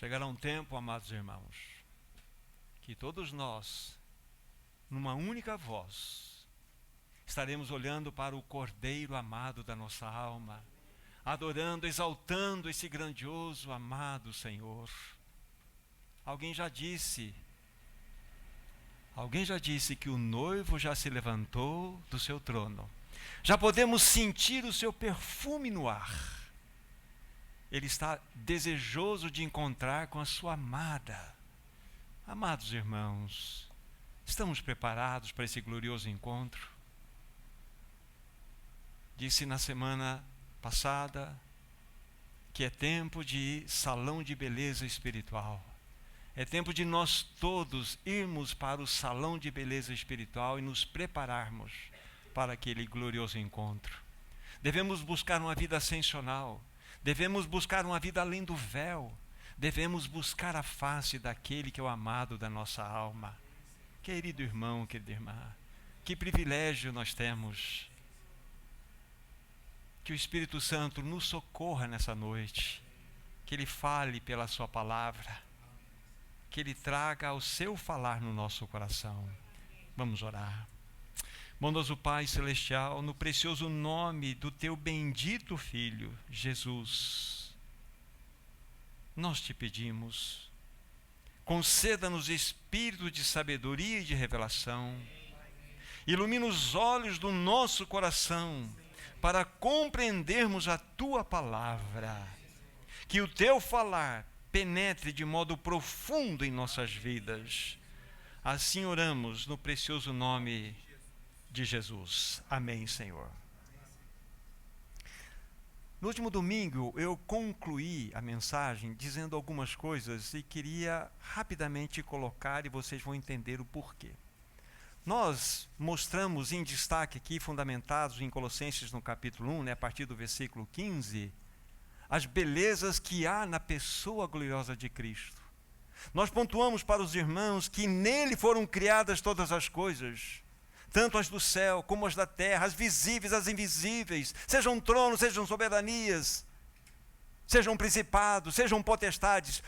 Chegará um tempo, amados irmãos, que todos nós, numa única voz, estaremos olhando para o Cordeiro amado da nossa alma, adorando, exaltando esse grandioso, amado Senhor. Alguém já disse que o noivo já se levantou do seu trono. Já podemos sentir o seu perfume no ar. Ele está desejoso de encontrar com a sua amada. Amados irmãos, estamos preparados para esse glorioso encontro? Disse na semana passada que é tempo de salão de beleza espiritual. É tempo de nós todos irmos para o salão de beleza espiritual e nos prepararmos para aquele glorioso encontro. Devemos buscar uma vida ascensional. Devemos buscar uma vida além do véu. Devemos buscar a face daquele que é o amado da nossa alma. Querido irmão, querida irmã, que privilégio nós temos. Que o Espírito Santo nos socorra nessa noite. Que Ele fale pela sua palavra. Que Ele traga o seu falar no nosso coração. Vamos orar. Bondoso Pai Celestial, no precioso nome do Teu bendito Filho, Jesus, nós Te pedimos, conceda-nos espírito de sabedoria e de revelação, ilumina os olhos do nosso coração, para compreendermos a Tua palavra, que o Teu falar penetre de modo profundo em nossas vidas. Assim oramos no precioso nome de Jesus. Amém, Senhor. No último domingo eu concluí a mensagem dizendo algumas coisas e queria rapidamente colocar e vocês vão entender o porquê. Nós mostramos em destaque aqui, fundamentados em Colossenses no capítulo 1, a partir do versículo 15, as belezas que há na pessoa gloriosa de Cristo. Nós pontuamos para os irmãos que nele foram criadas todas as coisas, tanto as do céu como as da terra, as visíveis, as invisíveis, sejam tronos, sejam soberanias, sejam principados, sejam potestades,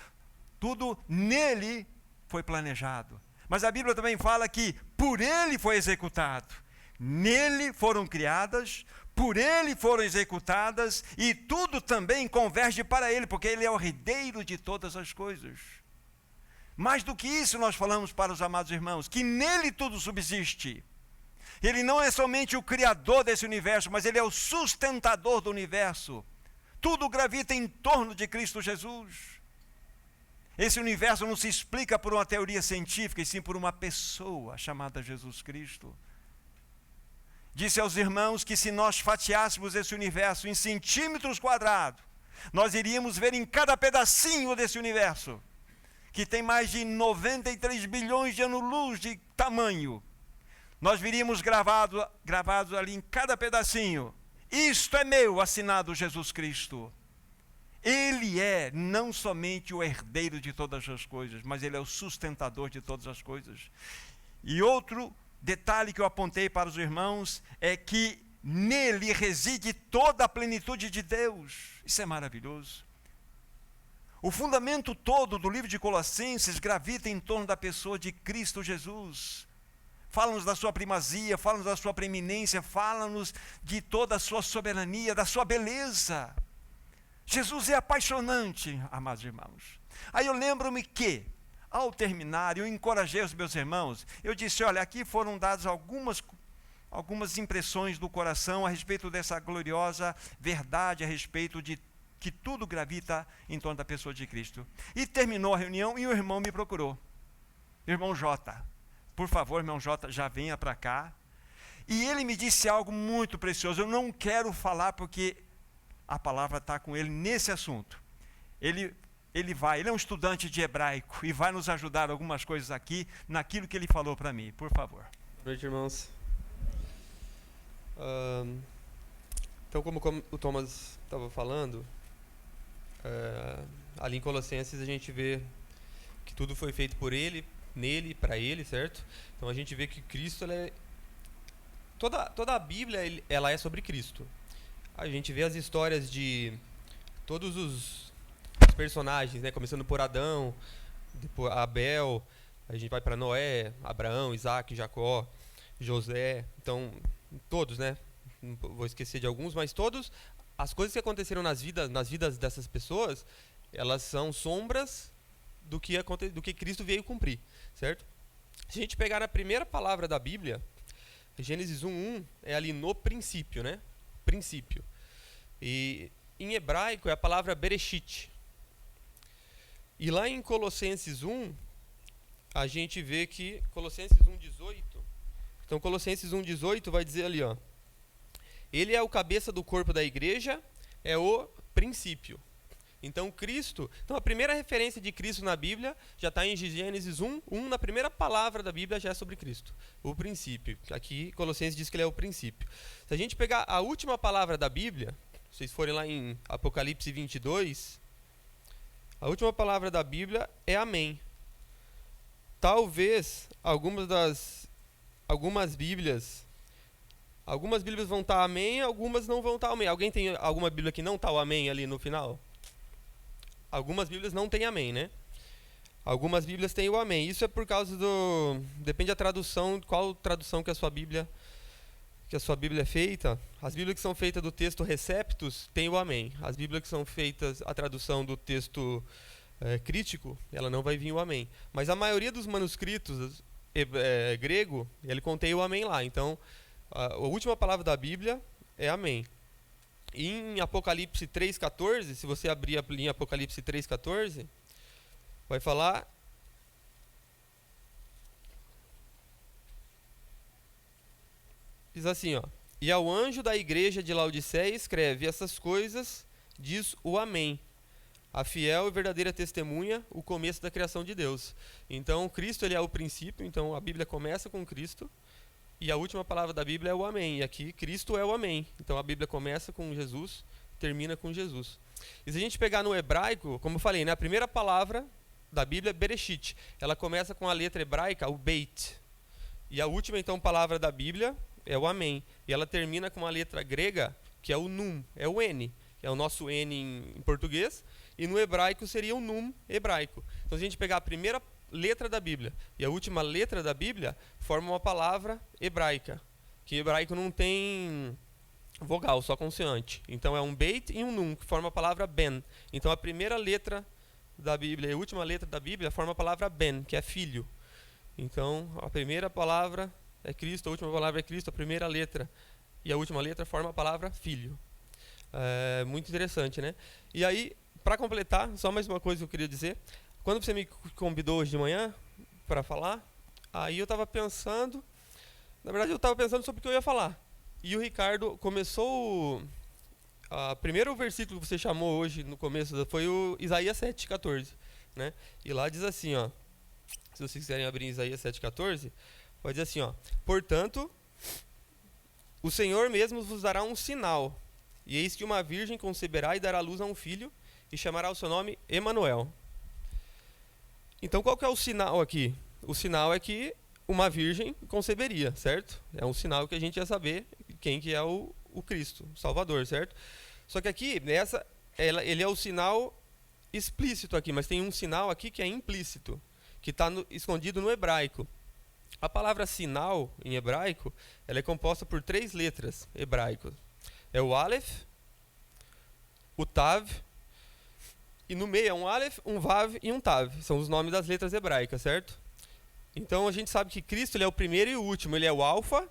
tudo nele foi planejado. Mas a Bíblia também fala que por ele foi executado, nele foram criadas, por ele foram executadas, e tudo também converge para ele, porque ele é o herdeiro de todas as coisas. Mais do que isso, nós falamos para os amados irmãos, que nele tudo subsiste. Ele não é somente o criador desse universo, mas ele é o sustentador do universo. Tudo gravita em torno de Cristo Jesus. Esse universo não se explica por uma teoria científica, e sim por uma pessoa chamada Jesus Cristo. Disse aos irmãos que se nós fatiássemos esse universo em centímetros quadrados, nós iríamos ver em cada pedacinho desse universo, que tem mais de 93 bilhões de anos-luz de tamanho, nós viríamos gravados ali em cada pedacinho: isto é meu, assinado Jesus Cristo. Ele é não somente o herdeiro de todas as coisas, mas ele é o sustentador de todas as coisas. E outro detalhe que eu apontei para os irmãos é que nele reside toda a plenitude de Deus. Isso é maravilhoso. O fundamento todo do livro de Colossenses gravita em torno da pessoa de Cristo Jesus. Fala-nos da sua primazia, fala-nos da sua preeminência, fala-nos de toda a sua soberania, da sua beleza. Jesus é apaixonante, amados irmãos. Aí eu lembro-me que, ao terminar, eu encorajei os meus irmãos. Eu disse: olha, aqui foram dadas algumas impressões do coração a respeito dessa gloriosa verdade, a respeito de que tudo gravita em torno da pessoa de Cristo. E terminou a reunião e o irmão me procurou. Irmão Jota, por favor, irmão Jota, já venha para cá. E ele me disse algo muito precioso. Eu não quero falar porque a palavra está com ele nesse assunto. Ele é um estudante de hebraico e vai nos ajudar algumas coisas aqui, naquilo que ele falou para mim. Por favor. Boa noite, irmãos. Então, como o Thomas estava falando, ali em Colossenses a gente vê que tudo foi feito por ele, nele, para ele, certo? Então a gente vê que Cristo, toda a Bíblia ela é sobre Cristo. A gente vê as histórias de todos os personagens, né? Começando por Adão, depois Abel, a gente vai para Noé, Abraão, Isaac, Jacó, José. Então, todos, né? Não vou esquecer de alguns, mas todos as coisas que aconteceram nas vidas dessas pessoas, elas são sombras do que Cristo veio cumprir, certo? Se a gente pegar a primeira palavra da Bíblia, Gênesis 1:1 é ali no princípio, né? Princípio. E em hebraico é a palavra Bereshit. E lá em Colossenses 1, a gente vê que Colossenses 1:18, então Colossenses 1:18 vai dizer ali, ó, ele é o cabeça do corpo da igreja, é o princípio. Então Cristo, então a primeira referência de Cristo na Bíblia já está em Gênesis 1:1, na primeira palavra da Bíblia já é sobre Cristo, o princípio. Aqui Colossenses diz que ele é o princípio. Se a gente pegar a última palavra da Bíblia, se vocês forem lá em Apocalipse 22, a última palavra da Bíblia é amém. Talvez algumas Bíblias vão estar amém, algumas não vão estar amém. Alguém tem alguma Bíblia que não está o amém ali no final? Algumas Bíblias não tem amém, né? Algumas Bíblias têm o amém. Isso é por causa depende da tradução, qual tradução que a sua Bíblia é feita. As Bíblias que são feitas do texto receptus têm o amém. As Bíblias que são feitas a tradução do texto crítico, ela não vai vir o amém. Mas a maioria dos manuscritos grego, ele contém o amém lá. Então, a última palavra da Bíblia é amém. Em Apocalipse 3:14, se você abrir a linha Apocalipse 3:14, vai falar... Diz assim, ó: e ao anjo da igreja de Laodiceia escreve: essas coisas diz o amém, a fiel e verdadeira testemunha, o começo da criação de Deus. Então, Cristo ele é o princípio, então a Bíblia começa com Cristo, e a última palavra da Bíblia é o amém. E aqui, Cristo é o amém. Então, a Bíblia começa com Jesus, termina com Jesus. E se a gente pegar no hebraico, como eu falei, né, a primeira palavra da Bíblia é Bereshit. Ela começa com a letra hebraica, o Beit. E a última, então, palavra da Bíblia é o amém. E ela termina com uma letra grega, que é o Num, é o N, que é o nosso N em português. E no hebraico seria o Num hebraico. Então, se a gente pegar a primeira letra da Bíblia e a última letra da Bíblia, forma uma palavra hebraica, que em hebraico não tem vogal, só consoante. Então é um Beit e um Nun, que forma a palavra Ben. Então a primeira letra da Bíblia e a última letra da Bíblia forma a palavra Ben, que é filho. Então a primeira palavra é Cristo, a última palavra é Cristo, a primeira letra e a última letra forma a palavra filho. É muito interessante, né? E aí, para completar, só mais uma coisa que eu queria dizer. Quando você me convidou hoje de manhã para falar, aí eu estava pensando, na verdade eu estava pensando sobre o que eu ia falar. E o Ricardo começou, primeiro versículo que você chamou hoje no começo foi o Isaías 7:14, né? E lá diz assim, ó, se vocês quiserem abrir Isaías 7:14, vai dizer assim, ó: portanto, o Senhor mesmo vos dará um sinal, e eis que uma virgem conceberá e dará luz a um filho, e chamará o seu nome Emanuel. Então, qual que é o sinal aqui? O sinal é que uma virgem conceberia, certo? É um sinal que a gente ia saber quem que é o Cristo, o Salvador, certo? Só que aqui, ele é o sinal explícito aqui, mas tem um sinal aqui que é implícito, que está escondido no hebraico. A palavra sinal, em hebraico, ela é composta por 3 letras hebraicas. É o Aleph, o Tav, e no meio é um Aleph, um Vav e um Tav. São os nomes das letras hebraicas, certo? Então a gente sabe que Cristo ele é o primeiro e o último. Ele é o Alfa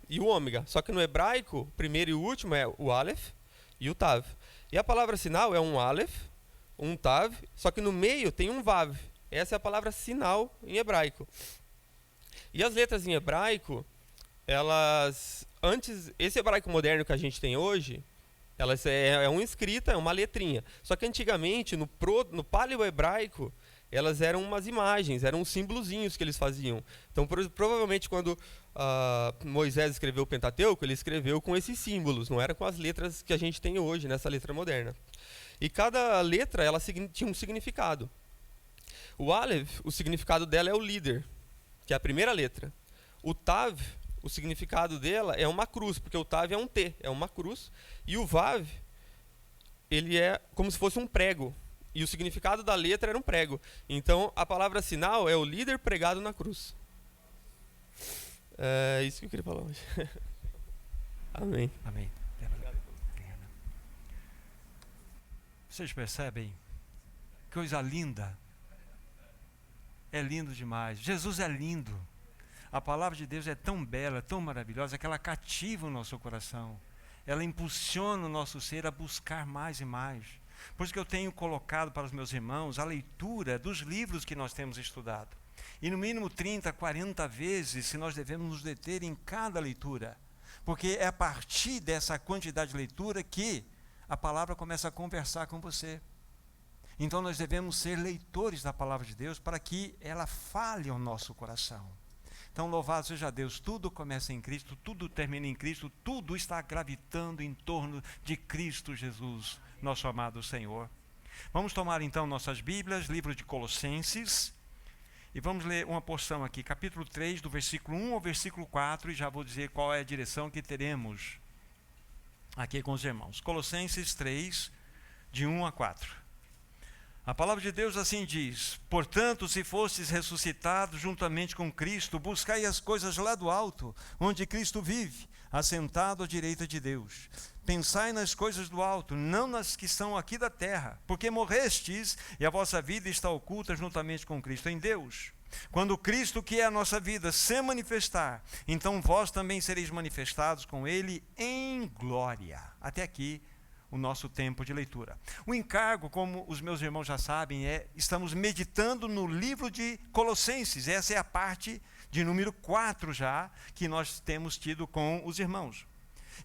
e o Ômega. Só que no hebraico, o primeiro e o último é o Aleph e o Tav. E a palavra sinal é um Aleph, um Tav, só que no meio tem um Vav. Essa é a palavra sinal em hebraico. E as letras em hebraico, esse hebraico moderno que a gente tem hoje, elas é uma escrita, é uma letrinha. Só que antigamente, no paleo-hebraico, elas eram umas imagens, eram uns símbolozinhos que eles faziam. Então, provavelmente, quando Moisés escreveu o Pentateuco, ele escreveu com esses símbolos, não era com as letras que a gente tem hoje, nessa letra moderna. E cada letra, ela tinha um significado. O Aleph, o significado dela é o líder, que é a primeira letra. O Tav, o significado dela é uma cruz, porque o Tav é um T, é uma cruz. E o Vav, ele é como se fosse um prego. E o significado da letra era um prego. Então, a palavra sinal é o líder pregado na cruz. É isso que eu queria falar hoje. Amém. Amém. Vocês percebem? Coisa linda. É lindo demais. Jesus é lindo. A palavra de Deus é tão bela, tão maravilhosa, que ela cativa o nosso coração. Ela impulsiona o nosso ser a buscar mais e mais. Por isso que eu tenho colocado para os meus irmãos a leitura dos livros que nós temos estudado. E no mínimo 30, 40 vezes, se nós devemos nos deter em cada leitura. Porque é a partir dessa quantidade de leitura que a palavra começa a conversar com você. Então nós devemos ser leitores da palavra de Deus para que ela fale ao nosso coração. Então louvado seja Deus, tudo começa em Cristo, tudo termina em Cristo, tudo está gravitando em torno de Cristo Jesus, nosso amado Senhor. Vamos tomar então nossas Bíblias, livro de Colossenses, e vamos ler uma porção aqui, capítulo 3, do versículo 1 ao versículo 4, e já vou dizer qual é a direção que teremos aqui com os irmãos. Colossenses 3, de 1 a 4. A palavra de Deus assim diz: portanto, se fostes ressuscitados juntamente com Cristo, buscai as coisas lá do alto, onde Cristo vive, assentado à direita de Deus. Pensai nas coisas do alto, não nas que são aqui da terra, porque morrestes e a vossa vida está oculta juntamente com Cristo em Deus. Quando Cristo, que é a nossa vida, se manifestar, então vós também sereis manifestados com Ele em glória. Até aqui o nosso tempo de leitura. O encargo, como os meus irmãos já sabem, estamos meditando no livro de Colossenses. Essa é a parte de número 4 já, que nós temos tido com os irmãos.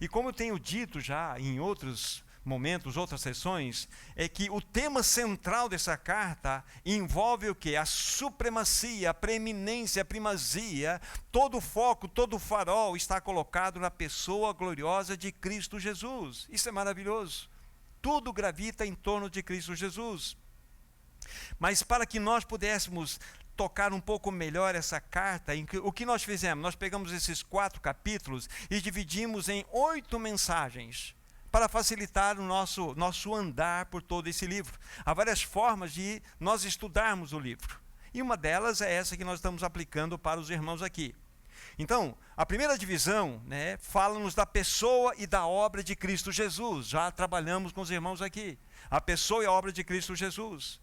E como eu tenho dito já em outros momentos, outras sessões, é que o tema central dessa carta envolve o quê? A supremacia, a preeminência, a primazia, todo o foco, todo o farol está colocado na pessoa gloriosa de Cristo Jesus. Isso é maravilhoso. Tudo gravita em torno de Cristo Jesus. Mas para que nós pudéssemos tocar um pouco melhor essa carta, o que nós fizemos? Nós pegamos esses 4 capítulos e dividimos em 8 mensagens, para facilitar o nosso andar por todo esse livro. Há várias formas de nós estudarmos o livro. E uma delas é essa que nós estamos aplicando para os irmãos aqui. Então, a primeira divisão, fala-nos da pessoa e da obra de Cristo Jesus. Já trabalhamos com os irmãos aqui. A pessoa e a obra de Cristo Jesus.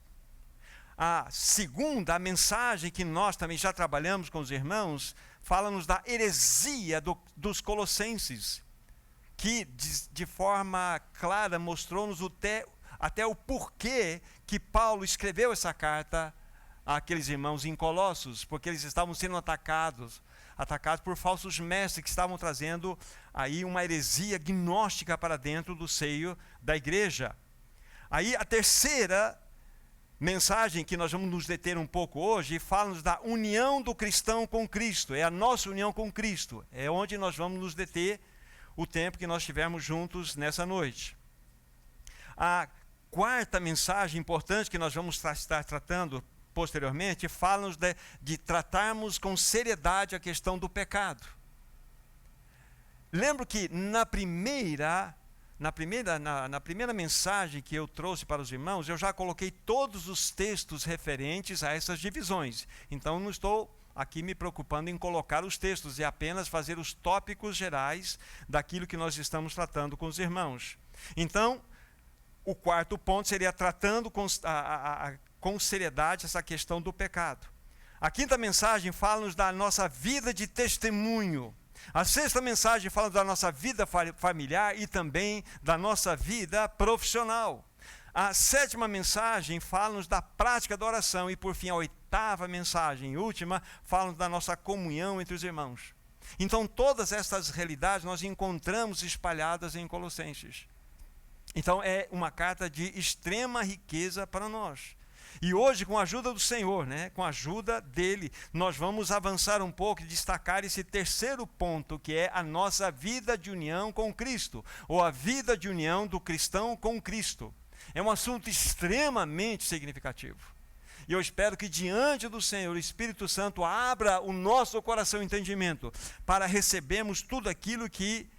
A segunda, a mensagem que nós também já trabalhamos com os irmãos, fala-nos da heresia dos colossenses, que de forma clara mostrou-nos até o porquê que Paulo escreveu essa carta àqueles irmãos em Colossos, porque eles estavam sendo atacados por falsos mestres que estavam trazendo aí uma heresia gnóstica para dentro do seio da igreja. Aí a terceira mensagem que nós vamos nos deter um pouco hoje fala-nos da união do cristão com Cristo, é a nossa união com Cristo, é onde nós vamos nos deter o tempo que nós estivermos juntos nessa noite. A quarta mensagem importante que nós vamos estar tratando posteriormente fala-nos de tratarmos com seriedade a questão do pecado. Lembro que na primeira mensagem que eu trouxe para os irmãos, eu já coloquei todos os textos referentes a essas divisões. Então não estou aqui me preocupando em colocar os textos e apenas fazer os tópicos gerais daquilo que nós estamos tratando com os irmãos. Então, o quarto ponto seria tratando com seriedade essa questão do pecado. A quinta mensagem fala-nos da nossa vida de testemunho. A sexta mensagem fala da nossa vida familiar e também da nossa vida profissional. A sétima mensagem fala-nos da prática da oração e, por fim, a oitava mensagem, última, fala-nos da nossa comunhão entre os irmãos. Então, todas essas realidades nós encontramos espalhadas em Colossenses. Então, é uma carta de extrema riqueza para nós. E hoje, com a ajuda do Senhor, com a ajuda dele, nós vamos avançar um pouco e destacar esse terceiro ponto, que é a nossa vida de união com Cristo, ou a vida de união do cristão com Cristo. É um assunto extremamente significativo. E eu espero que diante do Senhor, o Espírito Santo abra o nosso coração e entendimento para recebermos tudo aquilo que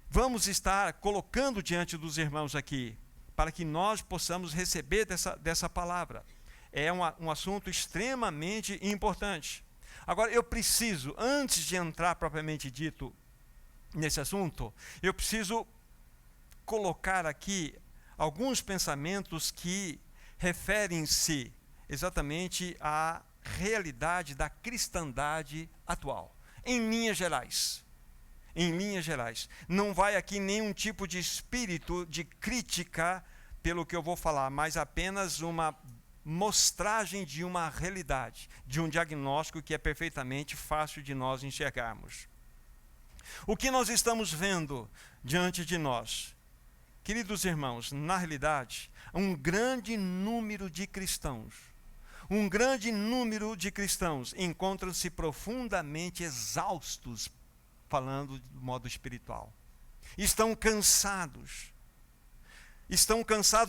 vamos estar colocando diante dos irmãos aqui. para que nós possamos receber dessa palavra. É um assunto extremamente importante. Agora, eu preciso, antes de entrar propriamente dito nesse assunto, eu preciso colocar aqui alguns pensamentos que referem-se exatamente à realidade da cristandade atual, em linhas gerais. Em linhas gerais. Não vai aqui nenhum tipo de espírito de crítica pelo que eu vou falar, mas apenas uma mostragem de uma realidade, de um diagnóstico que é perfeitamente fácil de nós enxergarmos. O que nós estamos vendo diante de nós? Queridos irmãos, na realidade, um grande número de cristãos encontram-se profundamente exaustos, falando de modo espiritual. Estão cansados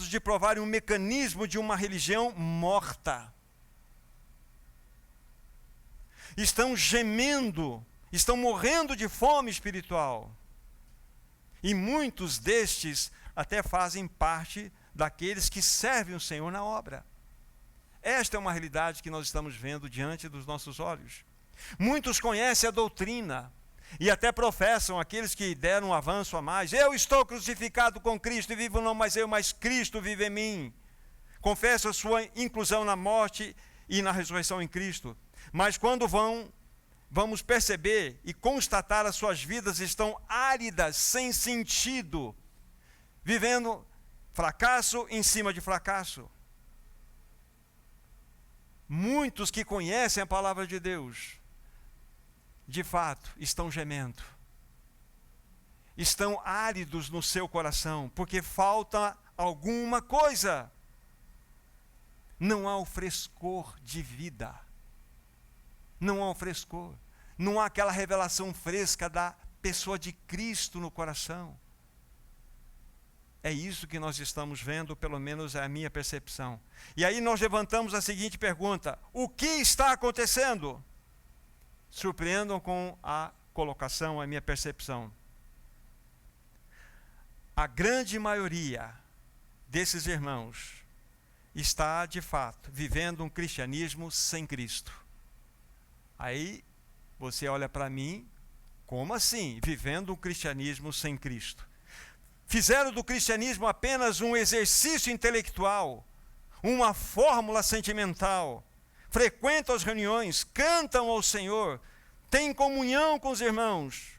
de provarem um mecanismo de uma religião morta. Estão gemendo, estão morrendo de fome espiritual. E muitos destes até fazem parte daqueles que servem o Senhor na obra. Esta é uma realidade que nós estamos vendo diante dos nossos olhos. Muitos conhecem a doutrina e até professam, aqueles que deram um avanço a mais: eu estou crucificado com Cristo e vivo não mais eu, mas Cristo vive em mim. Confessam a sua inclusão na morte e na ressurreição em Cristo. Mas quando vamos perceber e constatar, as suas vidas estão áridas, sem sentido, vivendo fracasso em cima de fracasso. Muitos que conhecem a palavra de Deus, de fato, estão gemendo. Estão áridos no seu coração, porque falta alguma coisa. Não há o frescor de vida. Não há o frescor. Não há aquela revelação fresca da pessoa de Cristo no coração. É isso que nós estamos vendo, pelo menos é a minha percepção. E aí nós levantamos a seguinte pergunta: o que está acontecendo? Surpreendam com a colocação, a minha percepção. A grande maioria desses irmãos está, de fato, vivendo um cristianismo sem Cristo. Aí você olha para mim: como assim, vivendo um cristianismo sem Cristo? Fizeram do cristianismo apenas um exercício intelectual, uma fórmula sentimental. Frequentam as reuniões, cantam ao Senhor, têm comunhão com os irmãos,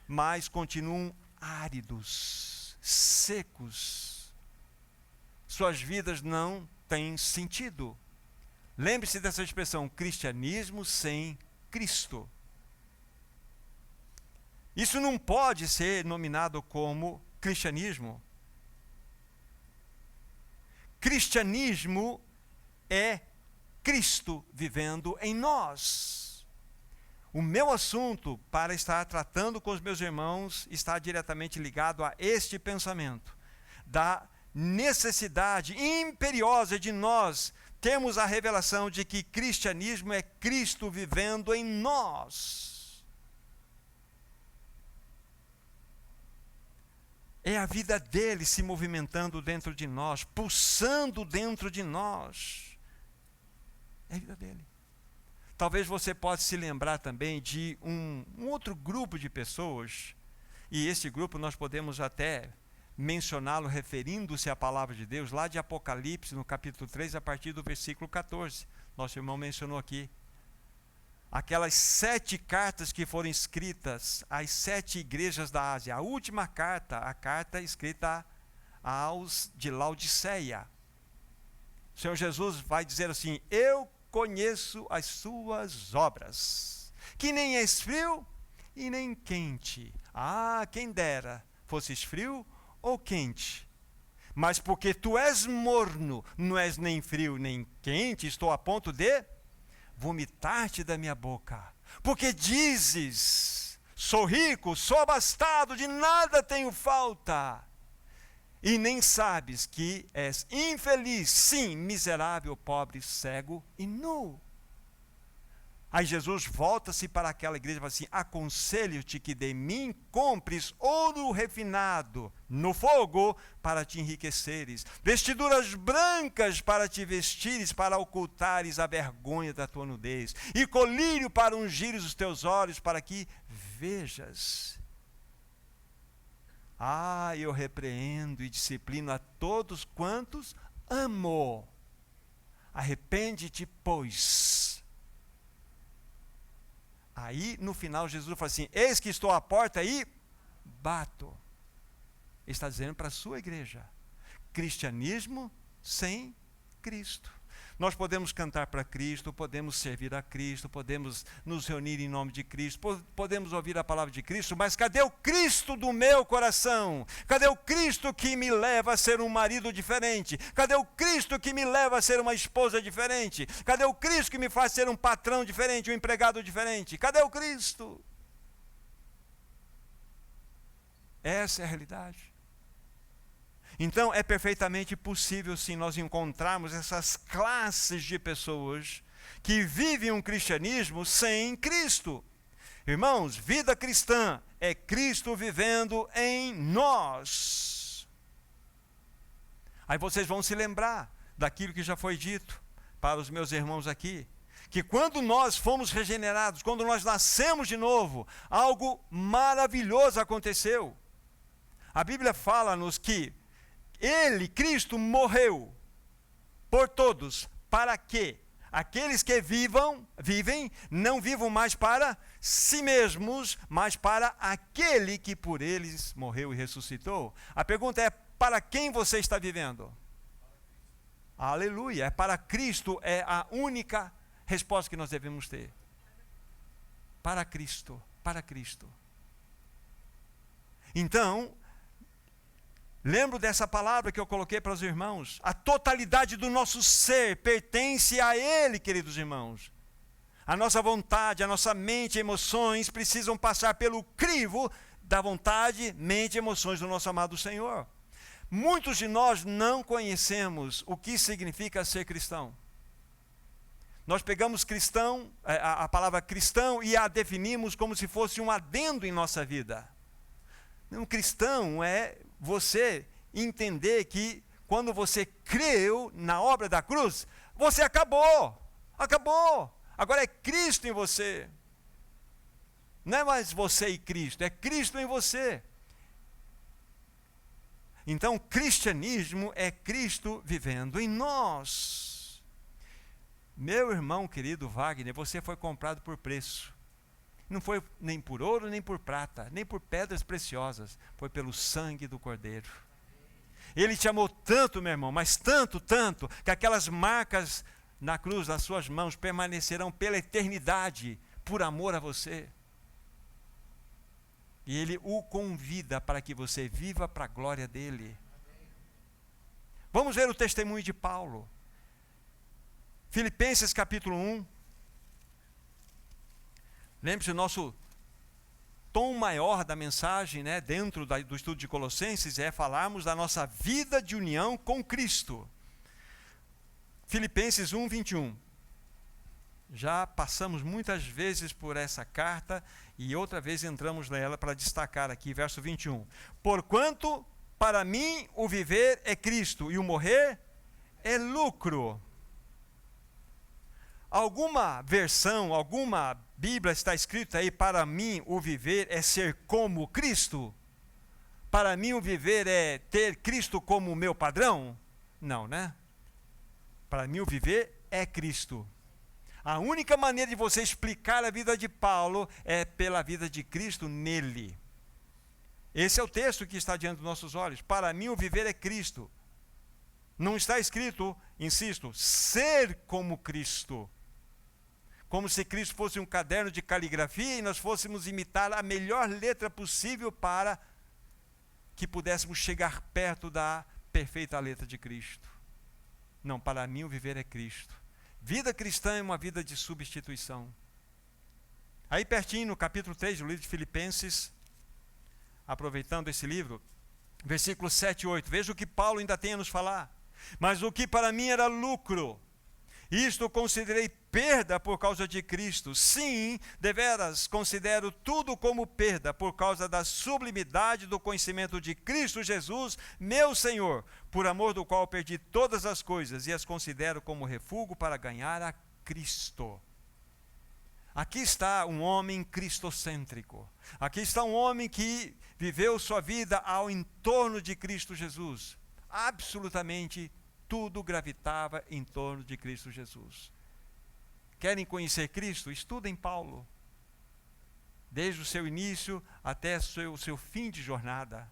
mas continuam áridos, secos. Suas vidas não têm sentido. Lembre-se dessa expressão: cristianismo sem Cristo. Isso não pode ser nominado como cristianismo. Cristianismo é Cristo vivendo em nós. O meu assunto para estar tratando com os meus irmãos está diretamente ligado a este pensamento, da necessidade imperiosa de nós termos a revelação de que cristianismo é Cristo vivendo em nós. É a vida dele se movimentando dentro de nós, pulsando dentro de nós. É a vida dele. Talvez você possa se lembrar também de um outro grupo de pessoas, e esse grupo nós podemos até mencioná-lo referindo-se à palavra de Deus, lá de Apocalipse, no capítulo 3, a partir do versículo 14. Nosso irmão mencionou aqui. Aquelas 7 cartas que foram escritas às 7 igrejas da Ásia. A última carta, a carta escrita aos de Laodiceia. O Senhor Jesus vai dizer assim: eu conheço as suas obras, que nem és frio e nem quente. Ah, quem dera fosses frio ou quente. Mas porque tu és morno, não és nem frio nem quente, estou a ponto de vomitar-te da minha boca. Porque dizes: sou rico, sou abastado, de nada tenho falta, e nem sabes que és infeliz, sim, miserável, pobre, cego e nu. Aí Jesus volta-se para aquela igreja e fala assim: aconselho-te que de mim compres ouro refinado no fogo para te enriqueceres, vestiduras brancas para te vestires, para ocultares a vergonha da tua nudez, e colírio para ungires os teus olhos, para que vejas. Eu repreendo e disciplino a todos quantos amo. Arrepende-te, pois. Aí, no final, Jesus fala assim: eis que estou à porta e bato. Ele está dizendo para a sua igreja: cristianismo sem Cristo. Nós podemos cantar para Cristo, podemos servir a Cristo, podemos nos reunir em nome de Cristo, podemos ouvir a palavra de Cristo, mas cadê o Cristo do meu coração? Cadê o Cristo que me leva a ser um marido diferente? Cadê o Cristo que me leva a ser uma esposa diferente? Cadê o Cristo que me faz ser um patrão diferente, um empregado diferente? Cadê o Cristo? Essa é a realidade. Então, é perfeitamente possível, sim, nós encontrarmos essas classes de pessoas que vivem um cristianismo sem Cristo. Irmãos, vida cristã é Cristo vivendo em nós. Aí vocês vão se lembrar daquilo que já foi dito para os meus irmãos aqui, que quando nós fomos regenerados, quando nós nascemos de novo, algo maravilhoso aconteceu. A Bíblia fala-nos que Ele, Cristo, morreu por todos, para que aqueles que vivem, não vivam mais para si mesmos, mas para aquele que por eles morreu e ressuscitou. A pergunta é: para quem você está vivendo? Aleluia, é para Cristo, é a única resposta que nós devemos ter. Para Cristo, para Cristo. Então, lembro dessa palavra que eu coloquei para os irmãos. A totalidade do nosso ser pertence a Ele, queridos irmãos. A nossa vontade, a nossa mente e emoções precisam passar pelo crivo da vontade, mente e emoções do nosso amado Senhor. Muitos de nós não conhecemos o que significa ser cristão. Nós pegamos cristão, a palavra cristão, e a definimos como se fosse um adendo em nossa vida. Um cristão é você entender que quando você creu na obra da cruz, você acabou. Agora é Cristo em você. Não é mais você e Cristo, é Cristo em você. Então, cristianismo é Cristo vivendo em nós. Meu irmão querido Wagner, você foi comprado por preço. Não foi nem por ouro, nem por prata, nem por pedras preciosas. Foi pelo sangue do Cordeiro. Ele te amou tanto, meu irmão, mas tanto, que aquelas marcas na cruz, nas suas mãos, permanecerão pela eternidade, por amor a você. E Ele o convida para que você viva para a glória dEle. Vamos ver o testemunho de Paulo. Filipenses capítulo 1. Lembre-se, o nosso tom maior da mensagem, né, dentro do estudo de Colossenses, é falarmos da nossa vida de união com Cristo. Filipenses 1, 21. Já passamos muitas vezes por essa carta e outra vez entramos nela para destacar aqui, verso 21. Porquanto para mim o viver é Cristo e o morrer é lucro. Alguma versão, alguma Bíblia está escrito aí: para mim o viver é ser como Cristo? Para mim o viver é ter Cristo como meu padrão? Não, né? Para mim o viver é Cristo. A única maneira de você explicar a vida de Paulo é pela vida de Cristo nele. Esse é o texto que está diante dos nossos olhos. Para mim o viver é Cristo. Não está escrito, insisto, ser como Cristo. Como se Cristo fosse um caderno de caligrafia e nós fôssemos imitar a melhor letra possível para que pudéssemos chegar perto da perfeita letra de Cristo. Não, para mim o viver é Cristo. Vida cristã é uma vida de substituição. Aí pertinho, no capítulo 3 do livro de Filipenses, aproveitando esse livro, versículos 7 e 8, veja o que Paulo ainda tem a nos falar. Mas o que para mim era lucro, Isto considerei perda por causa de Cristo. Sim, deveras considero tudo como perda por causa da sublimidade do conhecimento de Cristo Jesus, meu Senhor, por amor do qual perdi todas as coisas e as considero como refúgio para ganhar a Cristo. Aqui está um homem cristocêntrico. Aqui está um homem que viveu sua vida ao entorno de Cristo Jesus. Absolutamente tudo gravitava em torno de Cristo Jesus. Querem conhecer Cristo? Estudem Paulo. Desde o seu início até o seu fim de jornada.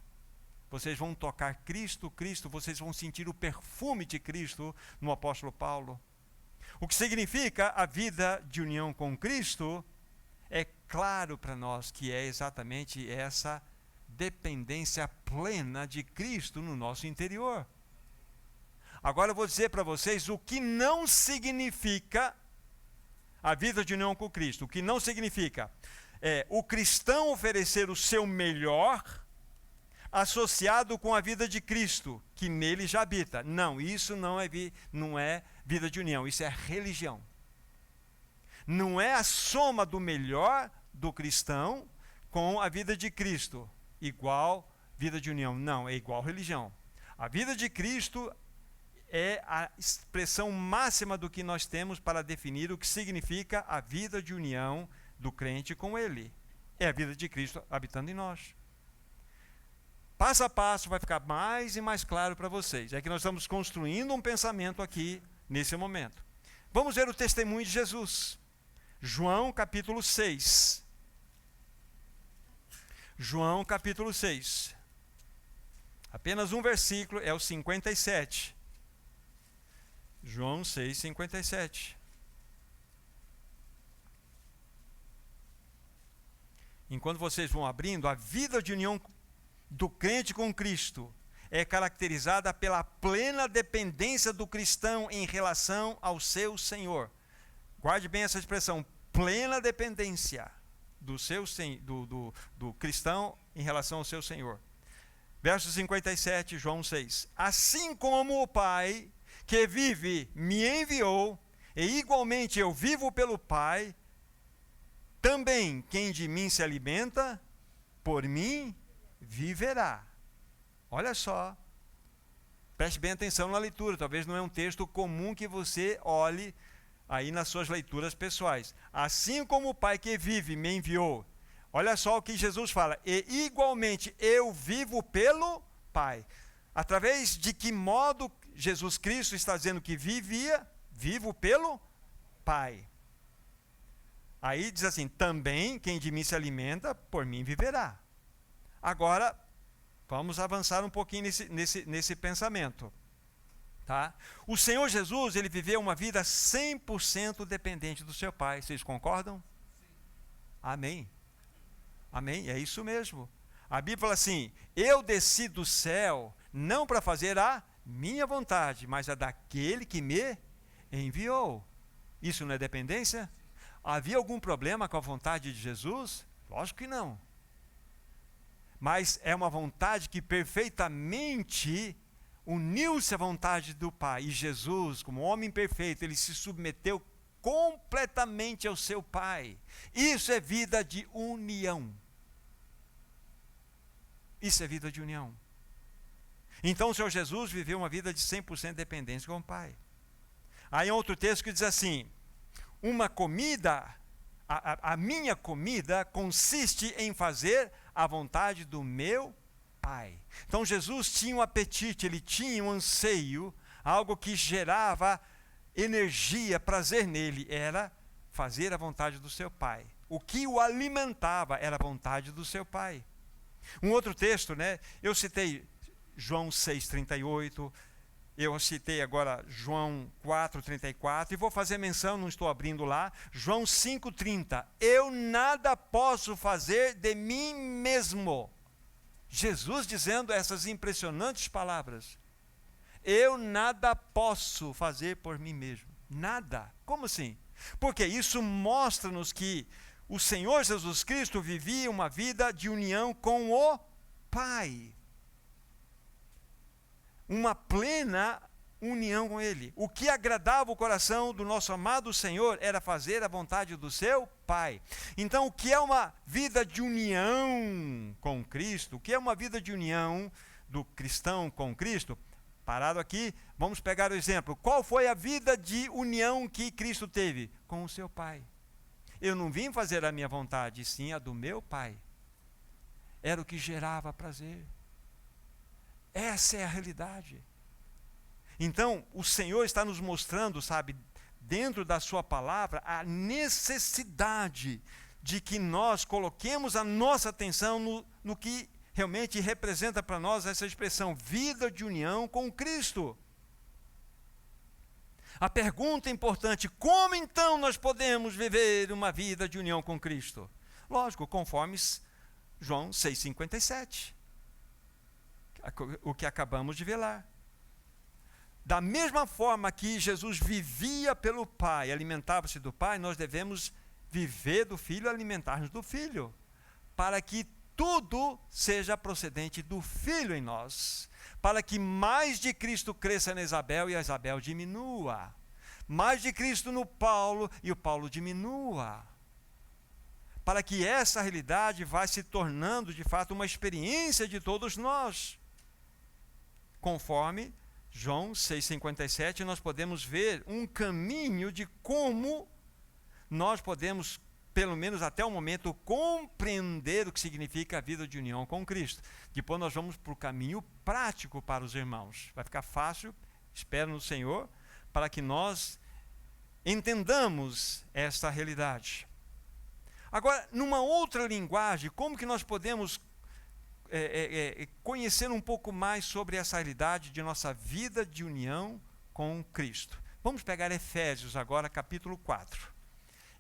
Vocês vão tocar Cristo, vocês vão sentir o perfume de Cristo no apóstolo Paulo. O que significa a vida de união com Cristo, é claro para nós que é exatamente essa dependência plena de Cristo no nosso interior. Agora eu vou dizer para vocês o que não significa a vida de união com Cristo. O que não significa é o cristão oferecer o seu melhor associado com a vida de Cristo, que nele já habita. Não, isso não é vida de união, isso é religião. Não é a soma do melhor do cristão com a vida de Cristo, igual vida de união. Não, é igual religião. A vida de Cristo é a expressão máxima do que nós temos para definir o que significa a vida de união do crente com Ele. É a vida de Cristo habitando em nós. Passo a passo vai ficar mais e mais claro para vocês. É que nós estamos construindo um pensamento aqui, nesse momento. Vamos ver o testemunho de Jesus. João capítulo 6. João capítulo 6. Apenas um versículo, é o 57. João 6, 57. Enquanto vocês vão abrindo, a vida de união do crente com Cristo é caracterizada pela plena dependência do cristão em relação ao seu Senhor. Guarde bem essa expressão, plena dependência do cristão em relação ao seu Senhor. Verso 57, João 6. Assim como o Pai que vive me enviou, e igualmente eu vivo pelo Pai, também quem de mim se alimenta, por mim viverá. Olha só, preste bem atenção na leitura, talvez não é um texto comum que você olhe aí nas suas leituras pessoais. Assim como o Pai que vive me enviou, olha só o que Jesus fala, e igualmente eu vivo pelo Pai. Através de que modo Jesus Cristo está dizendo que vivo pelo Pai. Aí diz assim, também quem de mim se alimenta, por mim viverá. Agora, vamos avançar um pouquinho nesse pensamento. Tá? O Senhor Jesus, ele viveu uma vida 100% dependente do seu Pai. Vocês concordam? Sim. Amém. Amém, é isso mesmo. A Bíblia fala assim, eu desci do céu, não para fazer a minha vontade, mas a daquele que me enviou. Isso não é dependência? Havia algum problema com a vontade de Jesus? Lógico que não. Mas é uma vontade que perfeitamente uniu-se à vontade do Pai. E Jesus, como homem perfeito, ele se submeteu completamente ao seu Pai. Isso é vida de união. Isso é vida de união. Então o Senhor Jesus viveu uma vida de 100% de dependência com o Pai. Aí outro texto que diz assim, uma comida, a minha comida consiste em fazer a vontade do meu Pai. Então Jesus tinha um apetite, ele tinha um anseio, algo que gerava energia, prazer nele, era fazer a vontade do seu Pai. O que o alimentava era a vontade do seu Pai. Um outro texto, né? Eu citei João 6,38, eu citei agora João 4,34, e vou fazer menção, não estou abrindo lá, João 5,30. Eu nada posso fazer de mim mesmo. Jesus dizendo essas impressionantes palavras. Eu nada posso fazer por mim mesmo. Nada. Como assim? Porque isso mostra-nos que o Senhor Jesus Cristo vivia uma vida de união com o Pai. Uma plena união com Ele. O que agradava o coração do nosso amado Senhor era fazer a vontade do seu Pai. Então, o que é uma vida de união com Cristo? O que é uma vida de união do cristão com Cristo? Parado aqui, vamos pegar o exemplo. Qual foi a vida de união que Cristo teve? Com o seu Pai. Eu não vim fazer a minha vontade, sim a do meu Pai. Era o que gerava prazer. Essa é a realidade. Então, o Senhor está nos mostrando, sabe, dentro da sua palavra, a necessidade de que nós coloquemos a nossa atenção no que realmente representa para nós essa expressão, vida de união com Cristo. A pergunta importante, como então nós podemos viver uma vida de união com Cristo? Lógico, conforme João 6,57. O que acabamos de ver lá. Da mesma forma que Jesus vivia pelo Pai, alimentava-se do Pai, nós devemos viver do Filho, alimentar-nos do Filho, para que tudo seja procedente do Filho em nós, para que mais de Cristo cresça na Isabel e a Isabel diminua, mais de Cristo no Paulo e o Paulo diminua, para que essa realidade vá se tornando de fato uma experiência de todos nós. Conforme João 6,57, nós podemos ver um caminho de como nós podemos, pelo menos até o momento, compreender o que significa a vida de união com Cristo. Depois nós vamos para o caminho prático para os irmãos. Vai ficar fácil, espero no Senhor, para que nós entendamos esta realidade. Agora, numa outra linguagem, como que nós podemos conhecer um pouco mais sobre essa realidade de nossa vida de união com Cristo? Vamos pegar Efésios agora, capítulo 4.